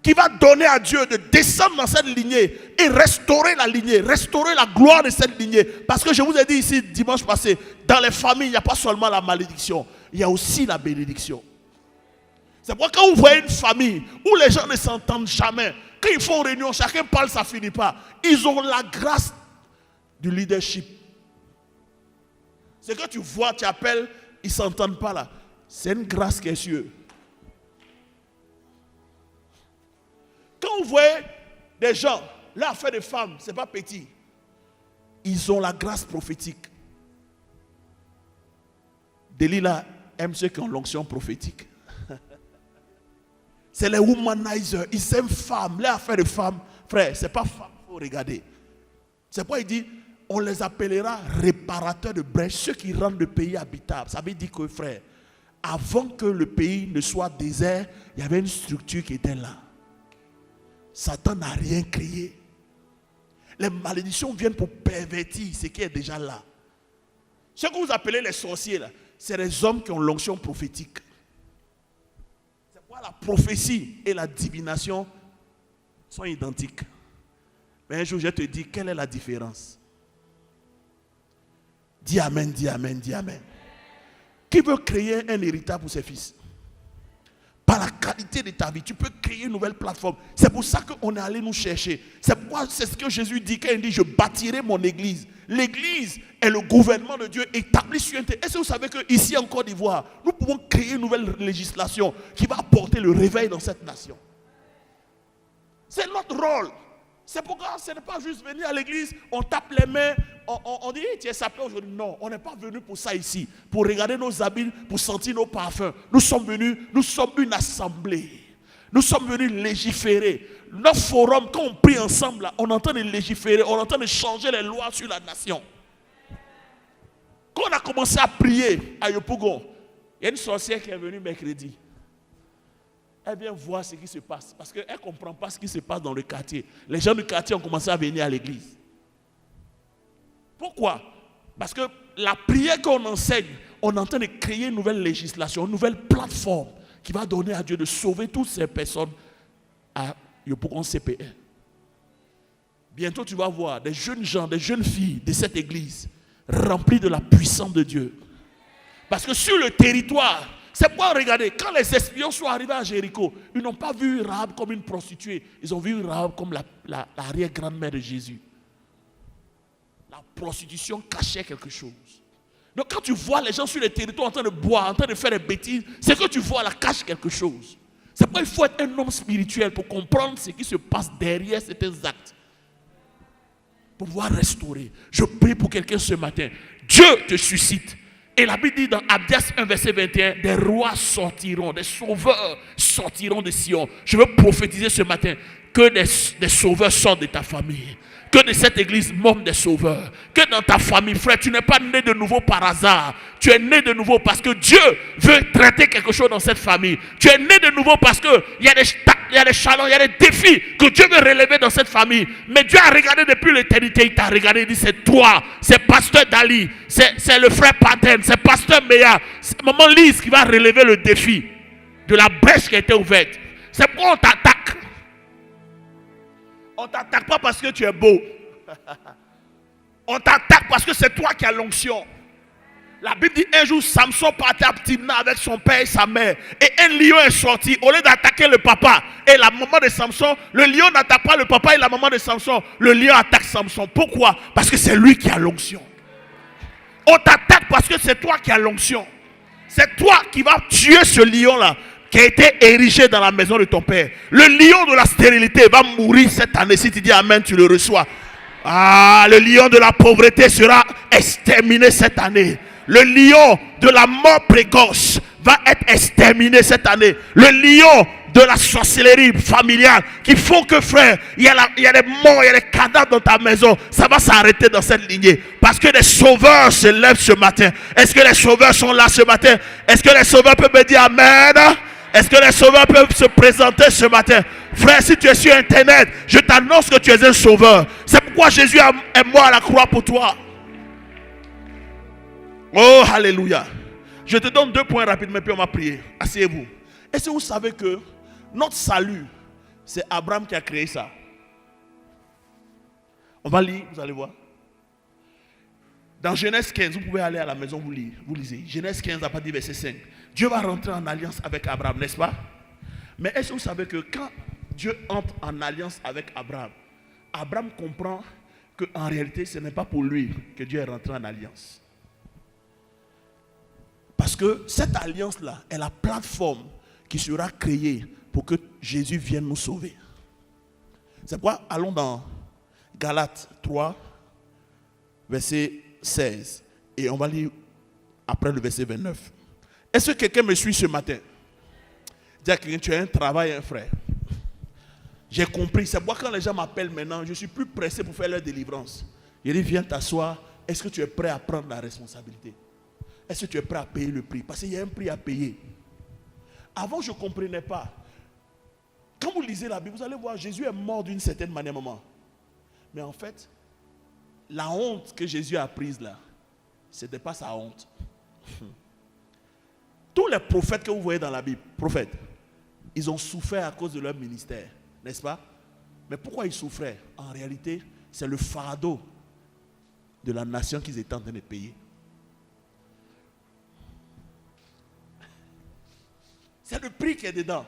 qui va donner à Dieu de descendre dans cette lignée et restaurer la lignée, restaurer la gloire de cette lignée. Parce que je vous ai dit ici dimanche passé, dans les familles, il n'y a pas seulement la malédiction, il y a aussi la bénédiction. C'est pourquoi quand vous voyez une famille où les gens ne s'entendent jamais, quand ils font réunion, chacun parle, ça ne finit pas. Ils ont la grâce du leadership. C'est que tu vois, tu appelles, ils ne s'entendent pas là. C'est une grâce qui est sûre. Quand vous voyez des gens, l'affaire des femmes, ce n'est pas petit. Ils ont la grâce prophétique. Delilah aime ceux qui ont l'onction prophétique. C'est les womanizers. Ils aiment femmes. L'affaire des femmes, frère, ce n'est pas femme, il faut regarder. C'est pourquoi il dit, on les appellera réparateurs de brèches, ceux qui rendent le pays habitable. Ça veut dire que, frère, avant que le pays ne soit désert, il y avait une structure qui était là. Satan n'a rien créé. Les malédictions viennent pour pervertir ce qui est déjà là. Ce que vous appelez les sorciers, là, c'est les hommes qui ont l'onction prophétique. C'est pourquoi la prophétie et la divination sont identiques. Mais un jour, je te dis, quelle est la différence? Dis amen, dis amen, dis amen. Qui veut créer un héritage pour ses fils? Par la qualité de ta vie, tu peux créer une nouvelle plateforme. C'est pour ça qu'on est allé nous chercher. C'est pourquoi c'est ce que Jésus dit quand il dit, je bâtirai mon église. L'église est le gouvernement de Dieu établi sur un terrain. Est-ce que vous savez qu'ici en Côte d'Ivoire, nous pouvons créer une nouvelle législation qui va apporter le réveil dans cette nation? C'est notre rôle. C'est pourquoi ce n'est pas juste venir à l'église, on tape les mains, on dit, tu es sapé aujourd'hui. Non, on n'est pas venu pour ça ici, pour regarder nos habits, pour sentir nos parfums. Nous sommes une assemblée. Nous sommes venus légiférer. Notre forum, quand on prie ensemble, là, on entend de légiférer, on entend de changer les lois sur la nation. Quand on a commencé à prier à Yopougon, il y a une sorcière qui est venue mercredi. Elle vient voir ce qui se passe. Parce qu'elle ne comprend pas ce qui se passe dans le quartier. Les gens du quartier ont commencé à venir à l'église. Pourquoi? Parce que la prière qu'on enseigne, on est en train de créer une nouvelle législation, une nouvelle plateforme qui va donner à Dieu de sauver toutes ces personnes à Yopougon CPE. Bientôt tu vas voir des jeunes gens, des jeunes filles de cette église remplies de la puissance de Dieu. Parce que sur le territoire, c'est pourquoi, regardez, quand les espions sont arrivés à Jéricho, ils n'ont pas vu Rahab comme une prostituée. Ils ont vu Rahab comme l'arrière-grand-mère de Jésus. La prostitution cachait quelque chose. Donc quand tu vois les gens sur le territoire en train de boire, en train de faire des bêtises, c'est que tu vois, la cache quelque chose. C'est pourquoi il faut être un homme spirituel pour comprendre ce qui se passe derrière certains actes. Pour pouvoir restaurer. Je prie pour quelqu'un ce matin. Dieu te suscite Et la Bible dit dans Abdias 1, verset 21, des rois sortiront, des sauveurs sortiront de Sion. Je veux prophétiser ce matin que des sauveurs sortent de ta famille. Que de cette église monte des sauveurs. Que dans ta famille, frère, tu n'es pas né de nouveau par hasard. Tu es né de nouveau parce que Dieu veut traiter quelque chose dans cette famille. Tu es né de nouveau parce qu'il y a des challenges, il y a des défis que Dieu veut relever dans cette famille. Mais Dieu a regardé depuis l'éternité, il t'a regardé, il dit c'est toi, c'est pasteur Dali, c'est le frère Paten, c'est pasteur Meya, c'est maman Lise qui va relever le défi de la brèche qui a été ouverte. C'est pourquoi on t'attaque. On ne t'attaque pas parce que tu es beau. On t'attaque parce que c'est toi qui as l'onction. La Bible dit un jour Samson partait à Timna avec son père et sa mère. Et un lion est sorti. Au lieu d'attaquer le papa et la maman de Samson, le lion n'attaque pas le papa et la maman de Samson. Le lion attaque Samson. Pourquoi? Parce que c'est lui qui a l'onction. On t'attaque parce que c'est toi qui as l'onction. C'est toi qui vas tuer ce lion-là qui a été érigé dans la maison de ton père. Le lion de la stérilité va mourir cette année. Si tu dis amen, tu le reçois. Ah, le lion de la pauvreté sera exterminé cette année. Le lion de la mort précoce va être exterminé cette année. Le lion de la sorcellerie familiale qui font que, frère, il y a des morts, il y a des cadavres dans ta maison. Ça va s'arrêter dans cette lignée. Parce que les sauveurs se lèvent ce matin. Est-ce que les sauveurs sont là ce matin? Est-ce que les sauveurs peuvent me dire amen? Est-ce que les sauveurs peuvent se présenter ce matin? Frère, si tu es sur internet, je t'annonce que tu es un sauveur. C'est pourquoi Jésus est mort à la croix pour toi. Oh, alléluia. Je te donne 2 points rapidement, puis on va prier. Asseyez-vous. Est-ce que vous savez que notre salut, c'est Abraham qui a créé ça? On va lire, vous allez voir. Dans Genèse 15, vous pouvez aller à la maison, vous lisez. Genèse 15, à partir du verset 5. Dieu va rentrer en alliance avec Abraham, n'est-ce pas? Mais est-ce que vous savez que quand Dieu entre en alliance avec Abraham, Abraham comprend qu'en réalité, ce n'est pas pour lui que Dieu est rentré en alliance. Parce que cette alliance-là est la plateforme qui sera créée pour que Jésus vienne nous sauver. C'est pourquoi, allons dans Galates 3, verset 16. Et on va lire après le verset 29. Est-ce que quelqu'un me suit ce matin? Dis à quelqu'un, tu as un travail, un frère. J'ai compris. C'est pourquoi quand les gens m'appellent maintenant, je suis plus pressé pour faire leur délivrance. Je dis, viens t'asseoir. Est-ce que tu es prêt à prendre la responsabilité? Est-ce que tu es prêt à payer le prix? Parce qu'il y a un prix à payer. Avant, je ne comprenais pas. Quand vous lisez la Bible, vous allez voir, Jésus est mort d'une certaine manière, maman. Mais en fait, la honte que Jésus a prise là, ce n'était pas sa honte. Tous les prophètes que vous voyez dans la Bible, prophètes, ils ont souffert à cause de leur ministère, n'est-ce pas? Mais pourquoi ils souffraient? En réalité, c'est le fardeau de la nation qu'ils étaient en train de payer. C'est le prix qui est dedans.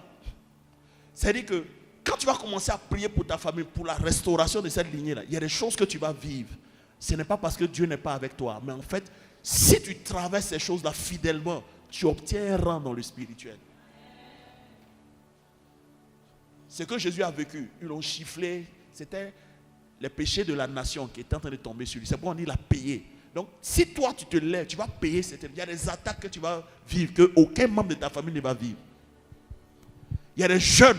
C'est-à-dire que quand tu vas commencer à prier pour ta famille, pour la restauration de cette lignée-là, il y a des choses que tu vas vivre. Ce n'est pas parce que Dieu n'est pas avec toi, mais en fait, si tu traverses ces choses-là fidèlement, tu obtiens un rang dans le spirituel. Ce que Jésus a vécu, ils l'ont chifflé, c'était les péchés de la nation qui étaient en train de tomber sur lui. C'est pourquoi on dit l'a payé. Donc, si toi tu te lèves, tu vas payer. Il y a des attaques que tu vas vivre, qu'aucun membre de ta famille ne va vivre. Il y a des jeûnes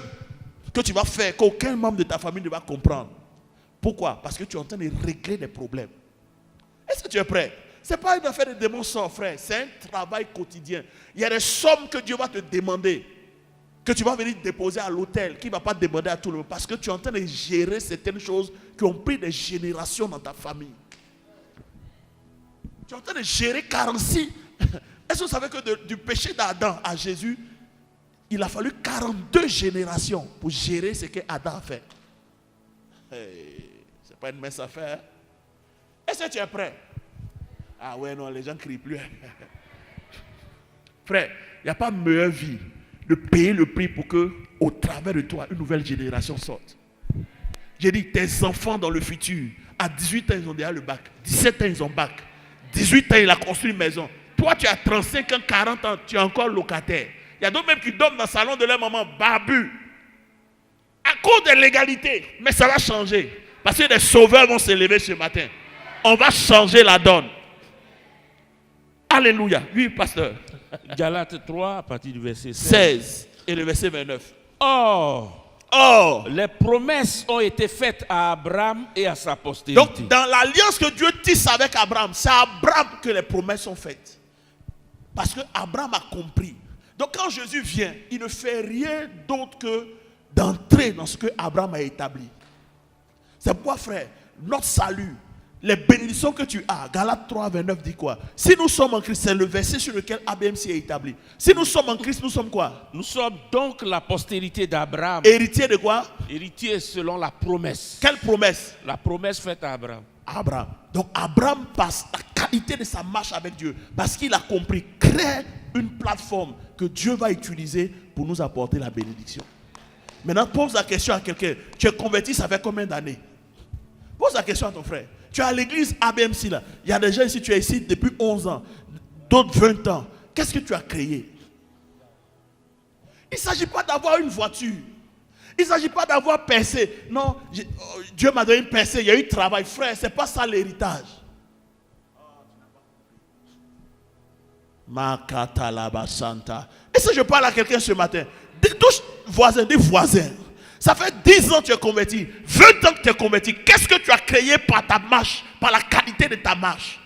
que tu vas faire, qu'aucun membre de ta famille ne va comprendre. Pourquoi? Parce que tu es en train de régler des problèmes. Est-ce que tu es prêt? Ce n'est pas une affaire de démon sans frère, c'est un travail quotidien. Il y a des sommes que Dieu va te demander, que tu vas venir déposer à l'hôtel, qui ne va pas demander à tout le monde, parce que tu es en train de gérer certaines choses qui ont pris des générations dans ta famille. Tu es en train de gérer 46. Est-ce que vous savez que du péché d'Adam à Jésus, il a fallu 42 générations pour gérer ce que Adam a fait. Hey, ce n'est pas une mince affaire. Est-ce que tu es prêt? Ah ouais, non, les gens ne crient plus. Frère, il n'y a pas meilleure vie de payer le prix pour que, au travers de toi, une nouvelle génération sorte. J'ai dit, tes enfants dans le futur, à 18 ans, ils ont déjà le bac. 17 ans, ils ont bac. 18 ans, il a construit une maison. Toi, tu as 35 ans, 40 ans, tu es encore locataire. Il y a d'autres même qui dorment dans le salon de leur maman, barbu. À cause de l'égalité. Mais ça va changer. Parce que des sauveurs vont se lever ce matin. On va changer la donne. Alléluia. Oui, pasteur. Galates 3, à partir du verset 16. 16 et le verset 29. Or, les promesses ont été faites à Abraham et à sa postérité. Donc, dans l'alliance que Dieu tisse avec Abraham, c'est à Abraham que les promesses sont faites. Parce que Abraham a compris. Donc, quand Jésus vient, il ne fait rien d'autre que d'entrer dans ce que Abraham a établi. C'est pourquoi, frère, notre salut, les bénédictions que tu as, Galates 3, 29 dit quoi? Si nous sommes en Christ, c'est le verset sur lequel ABMC est établi. Si nous sommes en Christ, nous sommes quoi? Nous sommes donc la postérité d'Abraham. Héritier de quoi? Héritier selon la promesse. Quelle promesse? La promesse faite à Abraham. Abraham. Donc Abraham passe la qualité de sa marche avec Dieu parce qu'il a compris, crée une plateforme que Dieu va utiliser pour nous apporter la bénédiction. Maintenant, pose la question à quelqu'un. Tu es converti, ça fait combien d'années? Pose la question à ton frère. Tu es à l'église ABMC là. Il y a des gens ici, tu es ici depuis 11 ans, d'autres 20 ans. Qu'est-ce que tu as créé? Il ne s'agit pas d'avoir une voiture. Il ne s'agit pas d'avoir percé. Non, Dieu m'a donné une percée, il y a eu travail. Frère, ce n'est pas ça l'héritage. Est-ce que je parle à quelqu'un ce matin? Des voisins. Ça fait 10 ans que tu es converti, 20 ans que tu es converti. Qu'est-ce que tu as créé par ta marche, par la qualité de ta marche?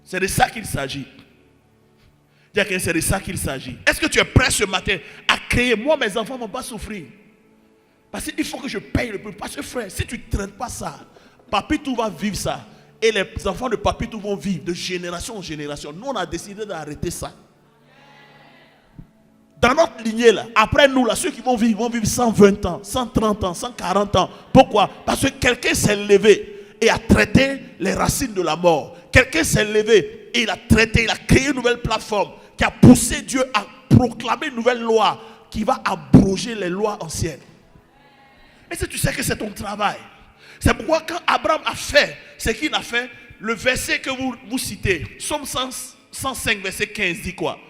C'est de ça qu'il s'agit. C'est de ça qu'il s'agit. Est-ce que tu es prêt ce matin à créer? Moi, mes enfants ne vont pas souffrir. Parce qu'il faut que je paye le prix. Parce que frère, si tu ne traînes pas ça, Papitou va vivre ça. Et les enfants de Papitou vont vivre de génération en génération. Nous, on a décidé d'arrêter ça. Dans notre lignée, là, après nous, là, ceux qui vont vivre 120 ans, 130 ans, 140 ans. Pourquoi? Parce que quelqu'un s'est levé et a traité les racines de la mort. Quelqu'un s'est levé et il a traité, il a créé une nouvelle plateforme qui a poussé Dieu à proclamer une nouvelle loi qui va abroger les lois anciennes. Est-ce que tu sais que c'est ton travail? C'est pourquoi quand Abraham a fait ce qu'il a fait, le verset que vous citez, Psaume 105, verset 15 dit quoi?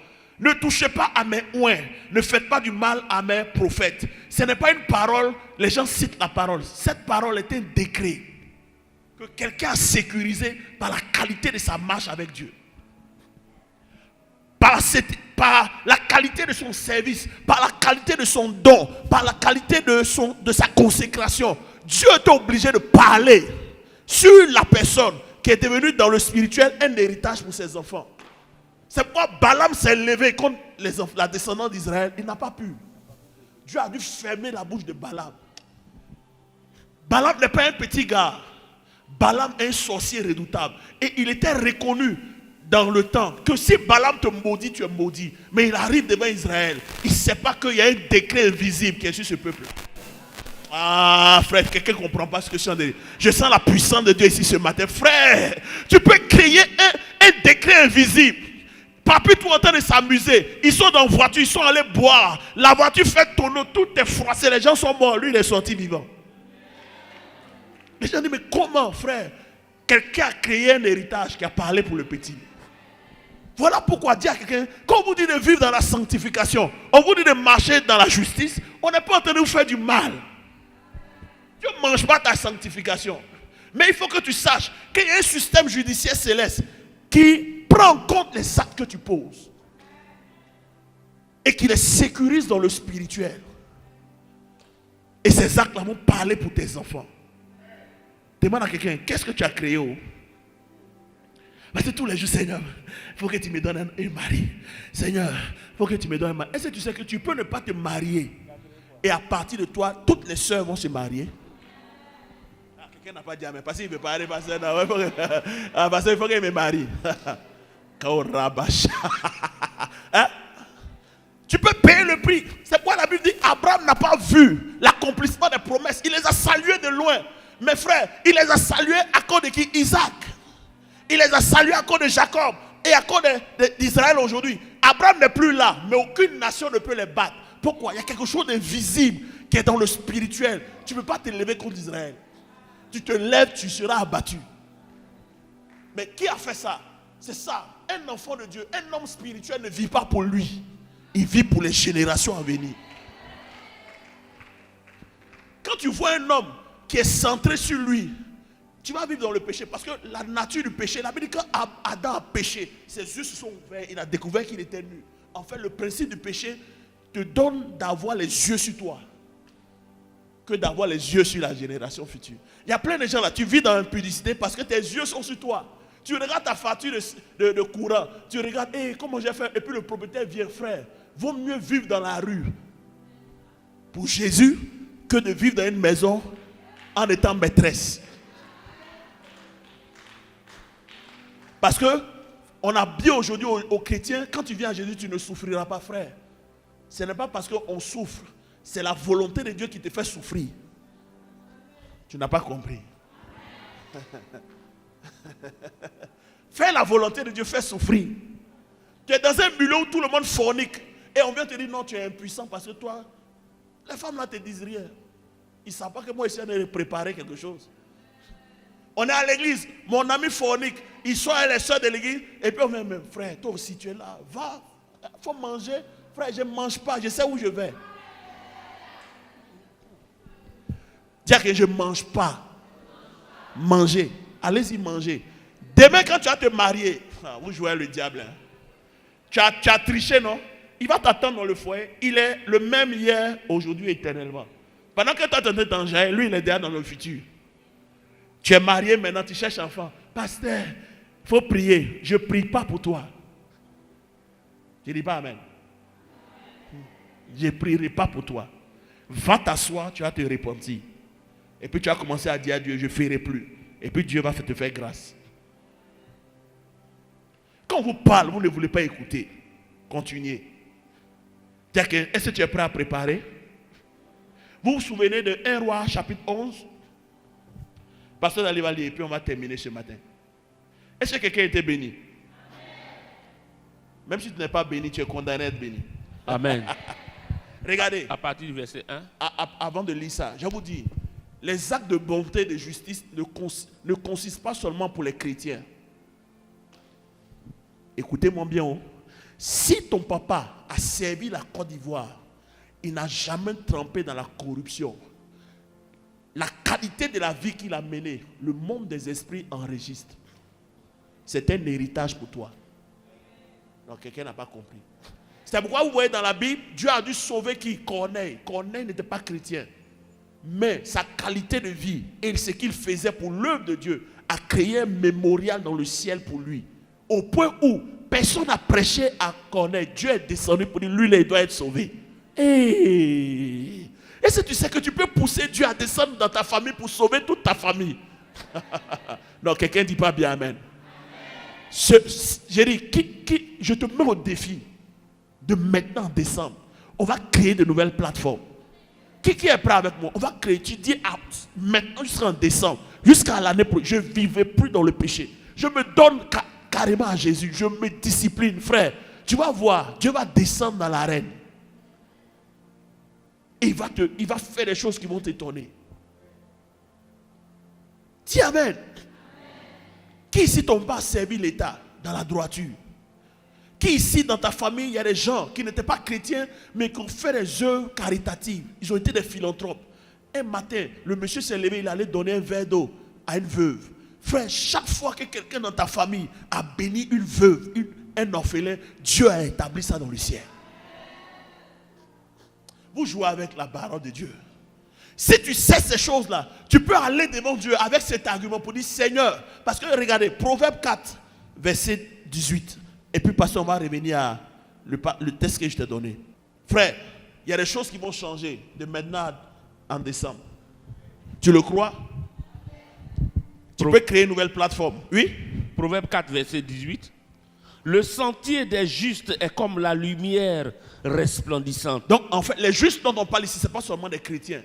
Ne touchez pas à mes oins, ne faites pas du mal à mes prophètes. Ce n'est pas une parole, les gens citent la parole. Cette parole est un décret que quelqu'un a sécurisé par la qualité de sa marche avec Dieu. Par la qualité de son service, par la qualité de son don, par la qualité de sa consécration. Dieu est obligé de parler sur la personne qui est devenue dans le spirituel un héritage pour ses enfants. C'est pourquoi Balaam s'est levé contre la descendance d'Israël. Il n'a pas pu. Dieu a dû fermer la bouche de Balaam. Balaam n'est pas un petit gars. Balaam est un sorcier redoutable. Et il était reconnu dans le temps que si Balaam te maudit, tu es maudit. Mais il arrive devant Israël. Il ne sait pas qu'il y a un décret invisible qui est sur ce peuple. Ah frère, quelqu'un ne comprend pas ce que je suis en train de dire. Je sens la puissance de Dieu ici ce matin. Frère, tu peux créer un décret invisible. Papi tout en train de s'amuser. Ils sont dans la voiture, ils sont allés boire. La voiture fait tonneau, tout est froissé. Les gens sont morts. Lui, il est sorti vivant. Les gens disent, mais comment, frère? Quelqu'un a créé un héritage qui a parlé pour le petit. Voilà pourquoi dire à quelqu'un, quand on vous dit de vivre dans la sanctification, on vous dit de marcher dans la justice, on n'est pas en train de vous faire du mal. Dieu ne mange pas ta sanctification. Mais il faut que tu saches qu'il y a un système judiciaire céleste qui prend en compte les actes que tu poses et qui les sécurise dans le spirituel. Et ces actes-là vont parler pour tes enfants. Demande à quelqu'un, qu'est-ce que tu as créé? Parce que tous les jours, Seigneur, il faut que tu me donnes un mari. Seigneur, il faut que tu me donnes un mari. Est-ce que tu sais que tu peux ne pas te marier et à partir de toi, toutes les sœurs vont se marier? Quelqu'un n'a pas dit amen. Parce qu'il ne veut pas aller passer. Parce qu'il faut qu'il me marie. Hein? Tu peux payer le prix. C'est pourquoi la Bible dit Abraham n'a pas vu l'accomplissement des promesses. Il les a salués de loin. Mes frères, il les a salués à cause de qui? Isaac. Il les a salués à cause de Jacob et à cause d'Israël aujourd'hui. Abraham n'est plus là, mais aucune nation ne peut les battre. Pourquoi? Il y a quelque chose d'invisible qui est dans le spirituel. Tu ne peux pas te lever contre Israël. Tu te lèves, tu seras abattu. Mais qui a fait ça? C'est ça. Un enfant de Dieu, un homme spirituel ne vit pas pour lui. Il vit pour les générations à venir. Quand tu vois un homme qui est centré sur lui, Tu vas vivre dans le péché parce que la nature du péché, la Bible dit quand Adam a péché, ses yeux se sont ouverts, il a découvert qu'il était nu. En fait, le principe du péché te donne d'avoir les yeux sur toi que d'avoir les yeux sur la génération future. Il y a plein de gens là, tu vis dans l'impudicité parce que tes yeux sont sur toi. Tu regardes ta facture de courant, tu regardes, comment j'ai fait, et puis le propriétaire vient, frère, vaut mieux vivre dans la rue pour Jésus que de vivre dans une maison en étant maîtresse. Parce que on a bien aujourd'hui aux chrétiens, quand tu viens à Jésus, tu ne souffriras pas, frère. Ce n'est pas parce qu'on souffre, c'est la volonté de Dieu qui te fait souffrir. Tu n'as pas compris. Fais la volonté de Dieu, fais souffrir. Tu es dans un milieu où tout le monde fornique. Et on vient te dire non, tu es impuissant parce que toi, les femmes là te disent rien. Ils ne savent pas que moi, je suis en train de préparer quelque chose. On est à l'église, mon ami fornique, ils sont les soeurs de l'église. Et puis on dit, même frère, toi aussi tu es là, va, il faut manger. Frère, je ne mange pas, je sais où je vais. Dire que je ne mange pas. Manger. Allez-y manger. Demain, quand tu vas te marier, vous jouez le diable. Hein? Tu as triché, non? Il va t'attendre dans le foyer. Il est le même hier, aujourd'hui, éternellement. Pendant que tu attendais ton genre, lui, il est déjà dans le futur. Tu es marié maintenant, tu cherches enfant. Pasteur, il faut prier. Je ne prie pas pour toi. Je ne dis pas amen. Je ne prierai pas pour toi. Va t'asseoir, tu vas te repentir. Et puis tu vas commencer à dire à Dieu, je ne ferai plus. Et puis Dieu va te faire grâce. Quand on vous parle, vous ne voulez pas écouter. Continuez. Est-ce que tu es prêt à préparer? Vous vous souvenez de 1 Roi chapitre 11? Pasteur Ali va lire et puis on va terminer ce matin. Est-ce que quelqu'un était béni? Même si tu n'es pas béni, tu es condamné à être béni. Amen. Regardez. À partir du verset 1. Avant de lire ça, je vous dis, les actes de bonté et de justice ne consistent pas seulement pour les chrétiens. Écoutez-moi bien. Oh. Si ton papa a servi la Côte d'Ivoire, il n'a jamais trempé dans la corruption. La qualité de la vie qu'il a menée, le monde des esprits enregistre. C'est un héritage pour toi. Donc quelqu'un n'a pas compris. C'est pourquoi vous voyez dans la Bible, Dieu a dû sauver qui? Corneille. Corneille n'était pas chrétien. Mais sa qualité de vie et ce qu'il faisait pour l'œuvre de Dieu a créé un mémorial dans le ciel pour lui. Au point où personne n'a prêché à Corneille. Dieu est descendu pour dire, lui, il doit être sauvé. Est-ce que tu sais que tu peux pousser Dieu à descendre dans ta famille pour sauver toute ta famille? Non, quelqu'un ne dit pas bien amen. J'ai dit, je te mets au défi de maintenant descendre. On va créer de nouvelles plateformes. Qui est prêt avec moi? On va créer, tu dis, maintenant je serai en décembre, jusqu'à l'année prochaine, je ne vivrai plus dans le péché. Je me donne carrément à Jésus, je me discipline, frère. Tu vas voir, Dieu va descendre dans l'arène. Et il va faire des choses qui vont t'étonner. Dis amen. Qui ici t'ont pas servi l'État dans la droiture? Qui ici dans ta famille, il y a des gens qui n'étaient pas chrétiens, mais qui ont fait des œuvres caritatives. Ils ont été des philanthropes. Un matin, le monsieur s'est levé, il allait donner un verre d'eau à une veuve. Frère, chaque fois que quelqu'un dans ta famille a béni une veuve, un orphelin, Dieu a établi ça dans le ciel. Vous jouez avec la parole de Dieu. Si tu sais ces choses-là, tu peux aller devant Dieu avec cet argument pour dire Seigneur. Parce que regardez, Proverbe 4, verset 18. Et puis, pasteur, on va revenir à le texte que je t'ai donné. Frère, il y a des choses qui vont changer de maintenant en décembre. Tu le crois? Tu peux créer une nouvelle plateforme. Oui? Proverbe 4, verset 18. Le sentier des justes est comme la lumière resplendissante. Donc, en fait, les justes dont on parle ici, ce n'est pas seulement des chrétiens.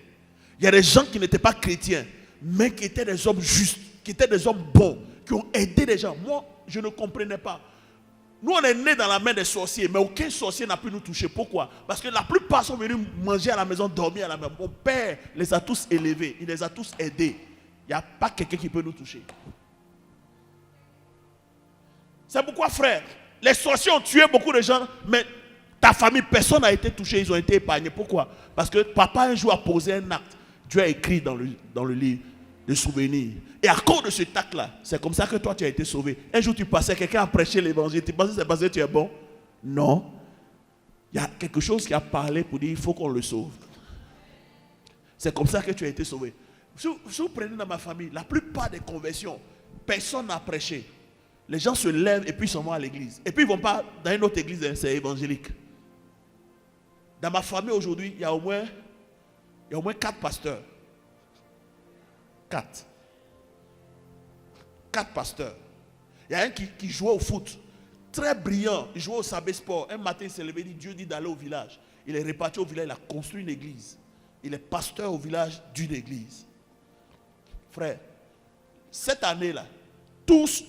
Il y a des gens qui n'étaient pas chrétiens, mais qui étaient des hommes justes, qui étaient des hommes bons, qui ont aidé les gens. Moi, je ne comprenais pas. Nous, on est nés dans la main des sorciers, mais aucun sorcier n'a pu nous toucher. Pourquoi? Parce que la plupart sont venus manger à la maison, dormir à la maison. Mon père les a tous élevés, il les a tous aidés. Il n'y a pas quelqu'un qui peut nous toucher. C'est pourquoi, frère, les sorciers ont tué beaucoup de gens, mais ta famille, personne n'a été touché, ils ont été épargnés. Pourquoi? Parce que papa un jour a posé un acte. Dieu a écrit dans le livre, de souvenirs. Et à cause de ce tact-là, c'est comme ça que toi tu as été sauvé. Un jour tu passais, quelqu'un a prêché l'évangile, tu pensais que c'est parce que tu es bon? Non. Il y a quelque chose qui a parlé pour dire il faut qu'on le sauve. C'est comme ça que tu as été sauvé. Si vous prenez dans ma famille, la plupart des conversions, personne n'a prêché. Les gens se lèvent et puis ils s'en vont à l'église. Et puis ils ne vont pas dans une autre église, c'est évangélique. Dans ma famille aujourd'hui, il y a au moins 4 pasteurs. 4 pasteurs. Il y a un qui jouait au foot. Très brillant. Il jouait au Sabé Sport. Un matin, il s'est levé, Dieu dit d'aller au village. Il est reparti au village, il a construit une église. Il est pasteur au village d'une église. Frère, cette année-là,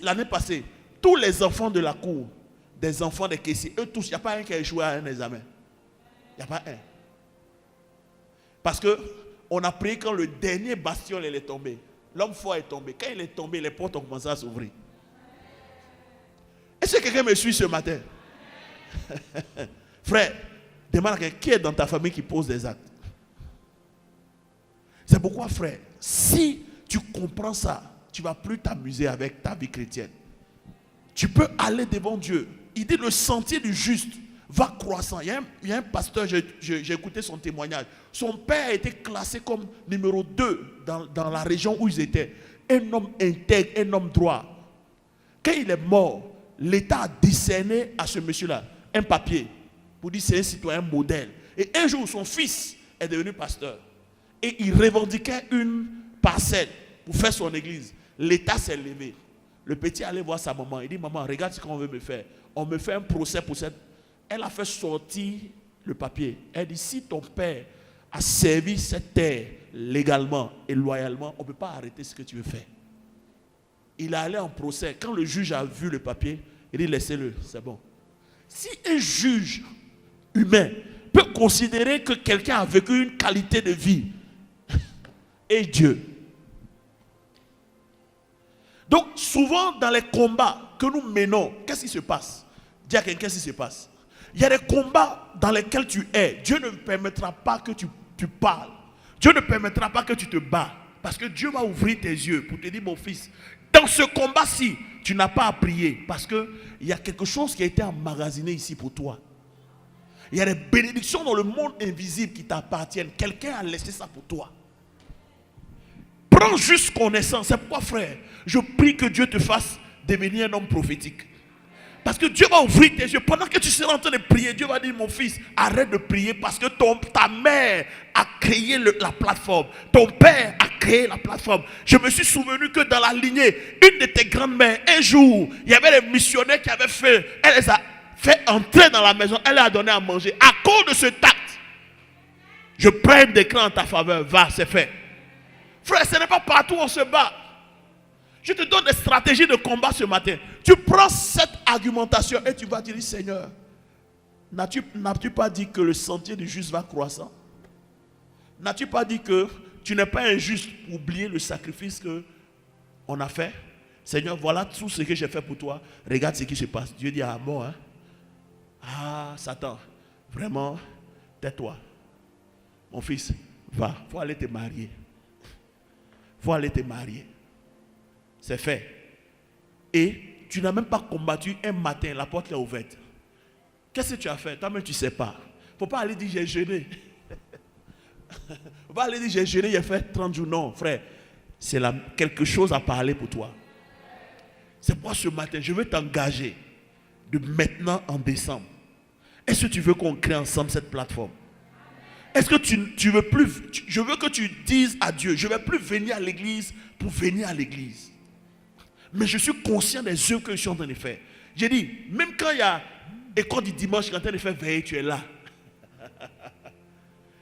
l'année passée, tous les enfants de la cour, des enfants des caissiers, eux tous, il n'y a pas un qui a échoué à un examen. Il n'y a pas un. Parce qu'on a prié quand le dernier bastion il est tombé. L'homme fort est tombé. Quand il est tombé, les portes ont commencé à s'ouvrir. Est-ce que quelqu'un me suit ce matin? Frère, demande à quelqu'un qui est dans ta famille qui pose des actes. C'est pourquoi, frère, si tu comprends ça, tu ne vas plus t'amuser avec ta vie chrétienne. Tu peux aller devant Dieu. Il dit le sentier du juste va croissant. Il y a un pasteur, j'ai écouté son témoignage. Son père a été classé comme numéro 2 dans la région où ils étaient. Un homme intègre, un homme droit. Quand il est mort, l'État a décerné à ce monsieur-là un papier pour dire c'est un citoyen modèle. Et un jour, son fils est devenu pasteur. Et il revendiquait une parcelle pour faire son église. L'État s'est levé. Le petit allait voir sa maman. Il dit, maman, regarde ce qu'on veut me faire. On me fait un procès pour cette... Elle a fait sortir le papier. Elle dit, si ton père a servi cette terre légalement et loyalement, on ne peut pas arrêter ce que tu veux faire. Il est allé en procès. Quand le juge a vu le papier, il dit, laissez-le, c'est bon. Si un juge humain peut considérer que quelqu'un a vécu une qualité de vie, et Dieu. Donc, souvent dans les combats que nous menons, qu'est-ce qui se passe? Dis à quelqu'un, qu'est-ce qui se passe? Il y a des combats dans lesquels tu es. Dieu ne permettra pas que tu parles. Dieu ne permettra pas que tu te bats. Parce que Dieu va ouvrir tes yeux pour te dire, mon fils, dans ce combat-ci, tu n'as pas à prier. Parce qu'il y a quelque chose qui a été emmagasiné ici pour toi. Il y a des bénédictions dans le monde invisible qui t'appartiennent. Quelqu'un a laissé ça pour toi. Prends juste connaissance. C'est pourquoi, frère, je prie que Dieu te fasse devenir un homme prophétique. Parce que Dieu va ouvrir tes yeux. Pendant que tu seras en train de prier, Dieu va dire, mon fils, arrête de prier parce que ta mère a créé la plateforme. Ton père a créé la plateforme. Je me suis souvenu que dans la lignée, une de tes grandes-mères, un jour, il y avait des missionnaires qui avaient fait, elle les a fait entrer dans la maison, elle leur a donné à manger. À cause de ce tact, je prends un décret en ta faveur. Va, c'est fait. Frère, ce n'est pas partout où on se bat. Je te donne des stratégies de combat ce matin. Tu prends cette argumentation et tu vas dire, Seigneur, n'as-tu pas dit que le sentier du juste va croissant? N'as-tu pas dit que tu n'es pas injuste pour oublier le sacrifice qu'on a fait? Seigneur, voilà tout ce que j'ai fait pour toi. Regarde ce qui se passe. Dieu dit, ah bon, hein? Ah, Satan, vraiment, tais-toi. Mon fils, va, il faut aller te marier. Il faut aller te marier. C'est fait. Et tu n'as même pas combattu un matin, la porte est ouverte. Qu'est-ce que tu as fait? Toi-même, tu ne sais pas. Il ne faut pas aller dire j'ai jeûné. Il ne faut pas aller dire j'ai jeûné, j'ai fait 30 jours. Non, frère. C'est quelque chose à parler pour toi. C'est pourquoi ce matin, je veux t'engager de maintenant en décembre. Est-ce que tu veux qu'on crée ensemble cette plateforme? Est-ce que tu veux plus? Je veux que tu dises à Dieu, je ne vais plus venir à l'église pour venir à l'église. Mais je suis conscient des œuvres que je suis en train de faire. J'ai dit, même quand il y a école du dimanche, je suis en train de faire veiller, tu es là.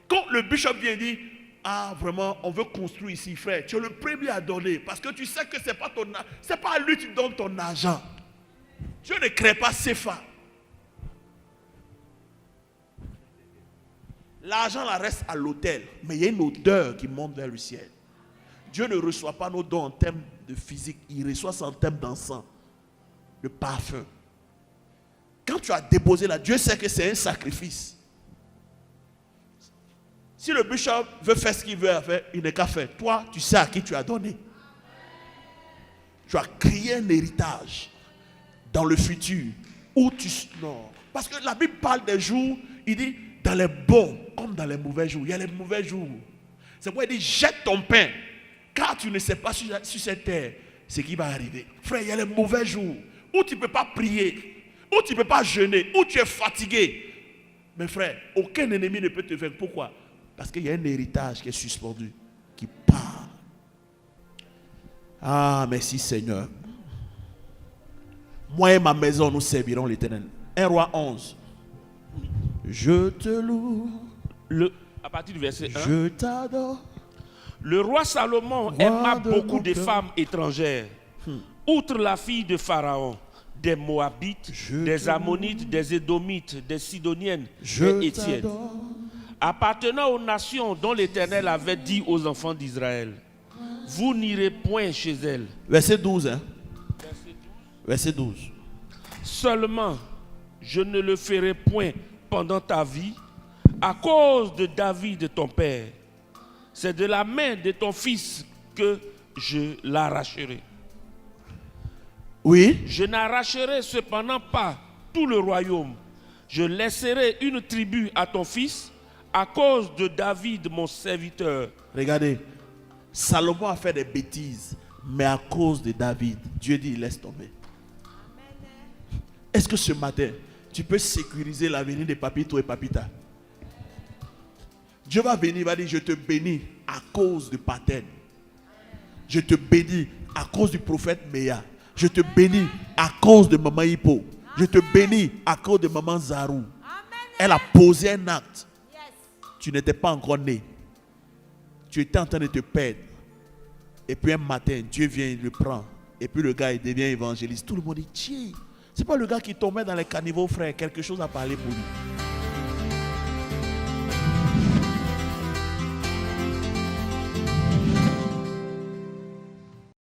Quand le bishop vient et dit, ah vraiment, on veut construire ici, frère, tu es le premier à donner. Parce que tu sais que ce n'est pas à lui que tu donnes ton argent. Dieu ne crée pas CFA. L'argent la reste à l'autel, mais il y a une odeur qui monte vers le ciel. Dieu ne reçoit pas nos dons en termes de physique, il reçoit ça en termes d'encens, de parfum. Quand tu as déposé là, Dieu sait que c'est un sacrifice. Si le bishop veut faire ce qu'il veut faire, il n'est qu'à faire. Toi, tu sais à qui tu as donné. tu as créé un héritage dans le futur où tu... Non. Parce que la Bible parle des jours, il dit dans les bons comme dans les mauvais jours. Il y a les mauvais jours. C'est pourquoi il dit jette ton pain, car tu ne sais pas sur cette terre ce qui va arriver. Frère, il y a les mauvais jours où tu ne peux pas prier, où tu ne peux pas jeûner, où tu es fatigué. Mais frère, aucun ennemi ne peut te faire. Pourquoi? Parce qu'il y a un héritage qui est suspendu, qui part. Ah, merci Seigneur. Moi et ma maison, nous servirons l'Éternel. 1 Roi 11. Je te loue. À partir du verset 1. Je t'adore. Le roi Salomon aima beaucoup de femmes étrangères. Outre la fille de Pharaon, des Moabites, des Ammonites, des Édomites, des Sidoniennes, des Étiennes, appartenant aux nations dont l'Éternel avait dit aux enfants d'Israël, vous n'irez point chez elles. Verset 12. Hein? Verset 12. Seulement, je ne le ferai point pendant ta vie, à cause de David ton père. C'est de la main de ton fils que je l'arracherai. Oui. Je n'arracherai cependant pas tout le royaume. Je laisserai une tribu à ton fils à cause de David mon serviteur. Regardez, Salomon a fait des bêtises, mais à cause de David, Dieu dit laisse tomber. Est-ce que ce matin, tu peux sécuriser l'avenir de Papito et Papita? Dieu va venir, il va dire, je te bénis à cause de Paten. Je te bénis à cause du prophète Meya. Je te bénis à cause de Maman Hippo. Je te bénis à cause de Maman Zarou. Elle a posé un acte. Tu n'étais pas encore né. Tu étais en train de te perdre. Et puis un matin, Dieu vient, il le prend. Et puis le gars, il devient évangéliste. Tout le monde dit, tiens, c'est pas le gars qui tombait dans les caniveaux, frère. Quelque chose à parler pour lui.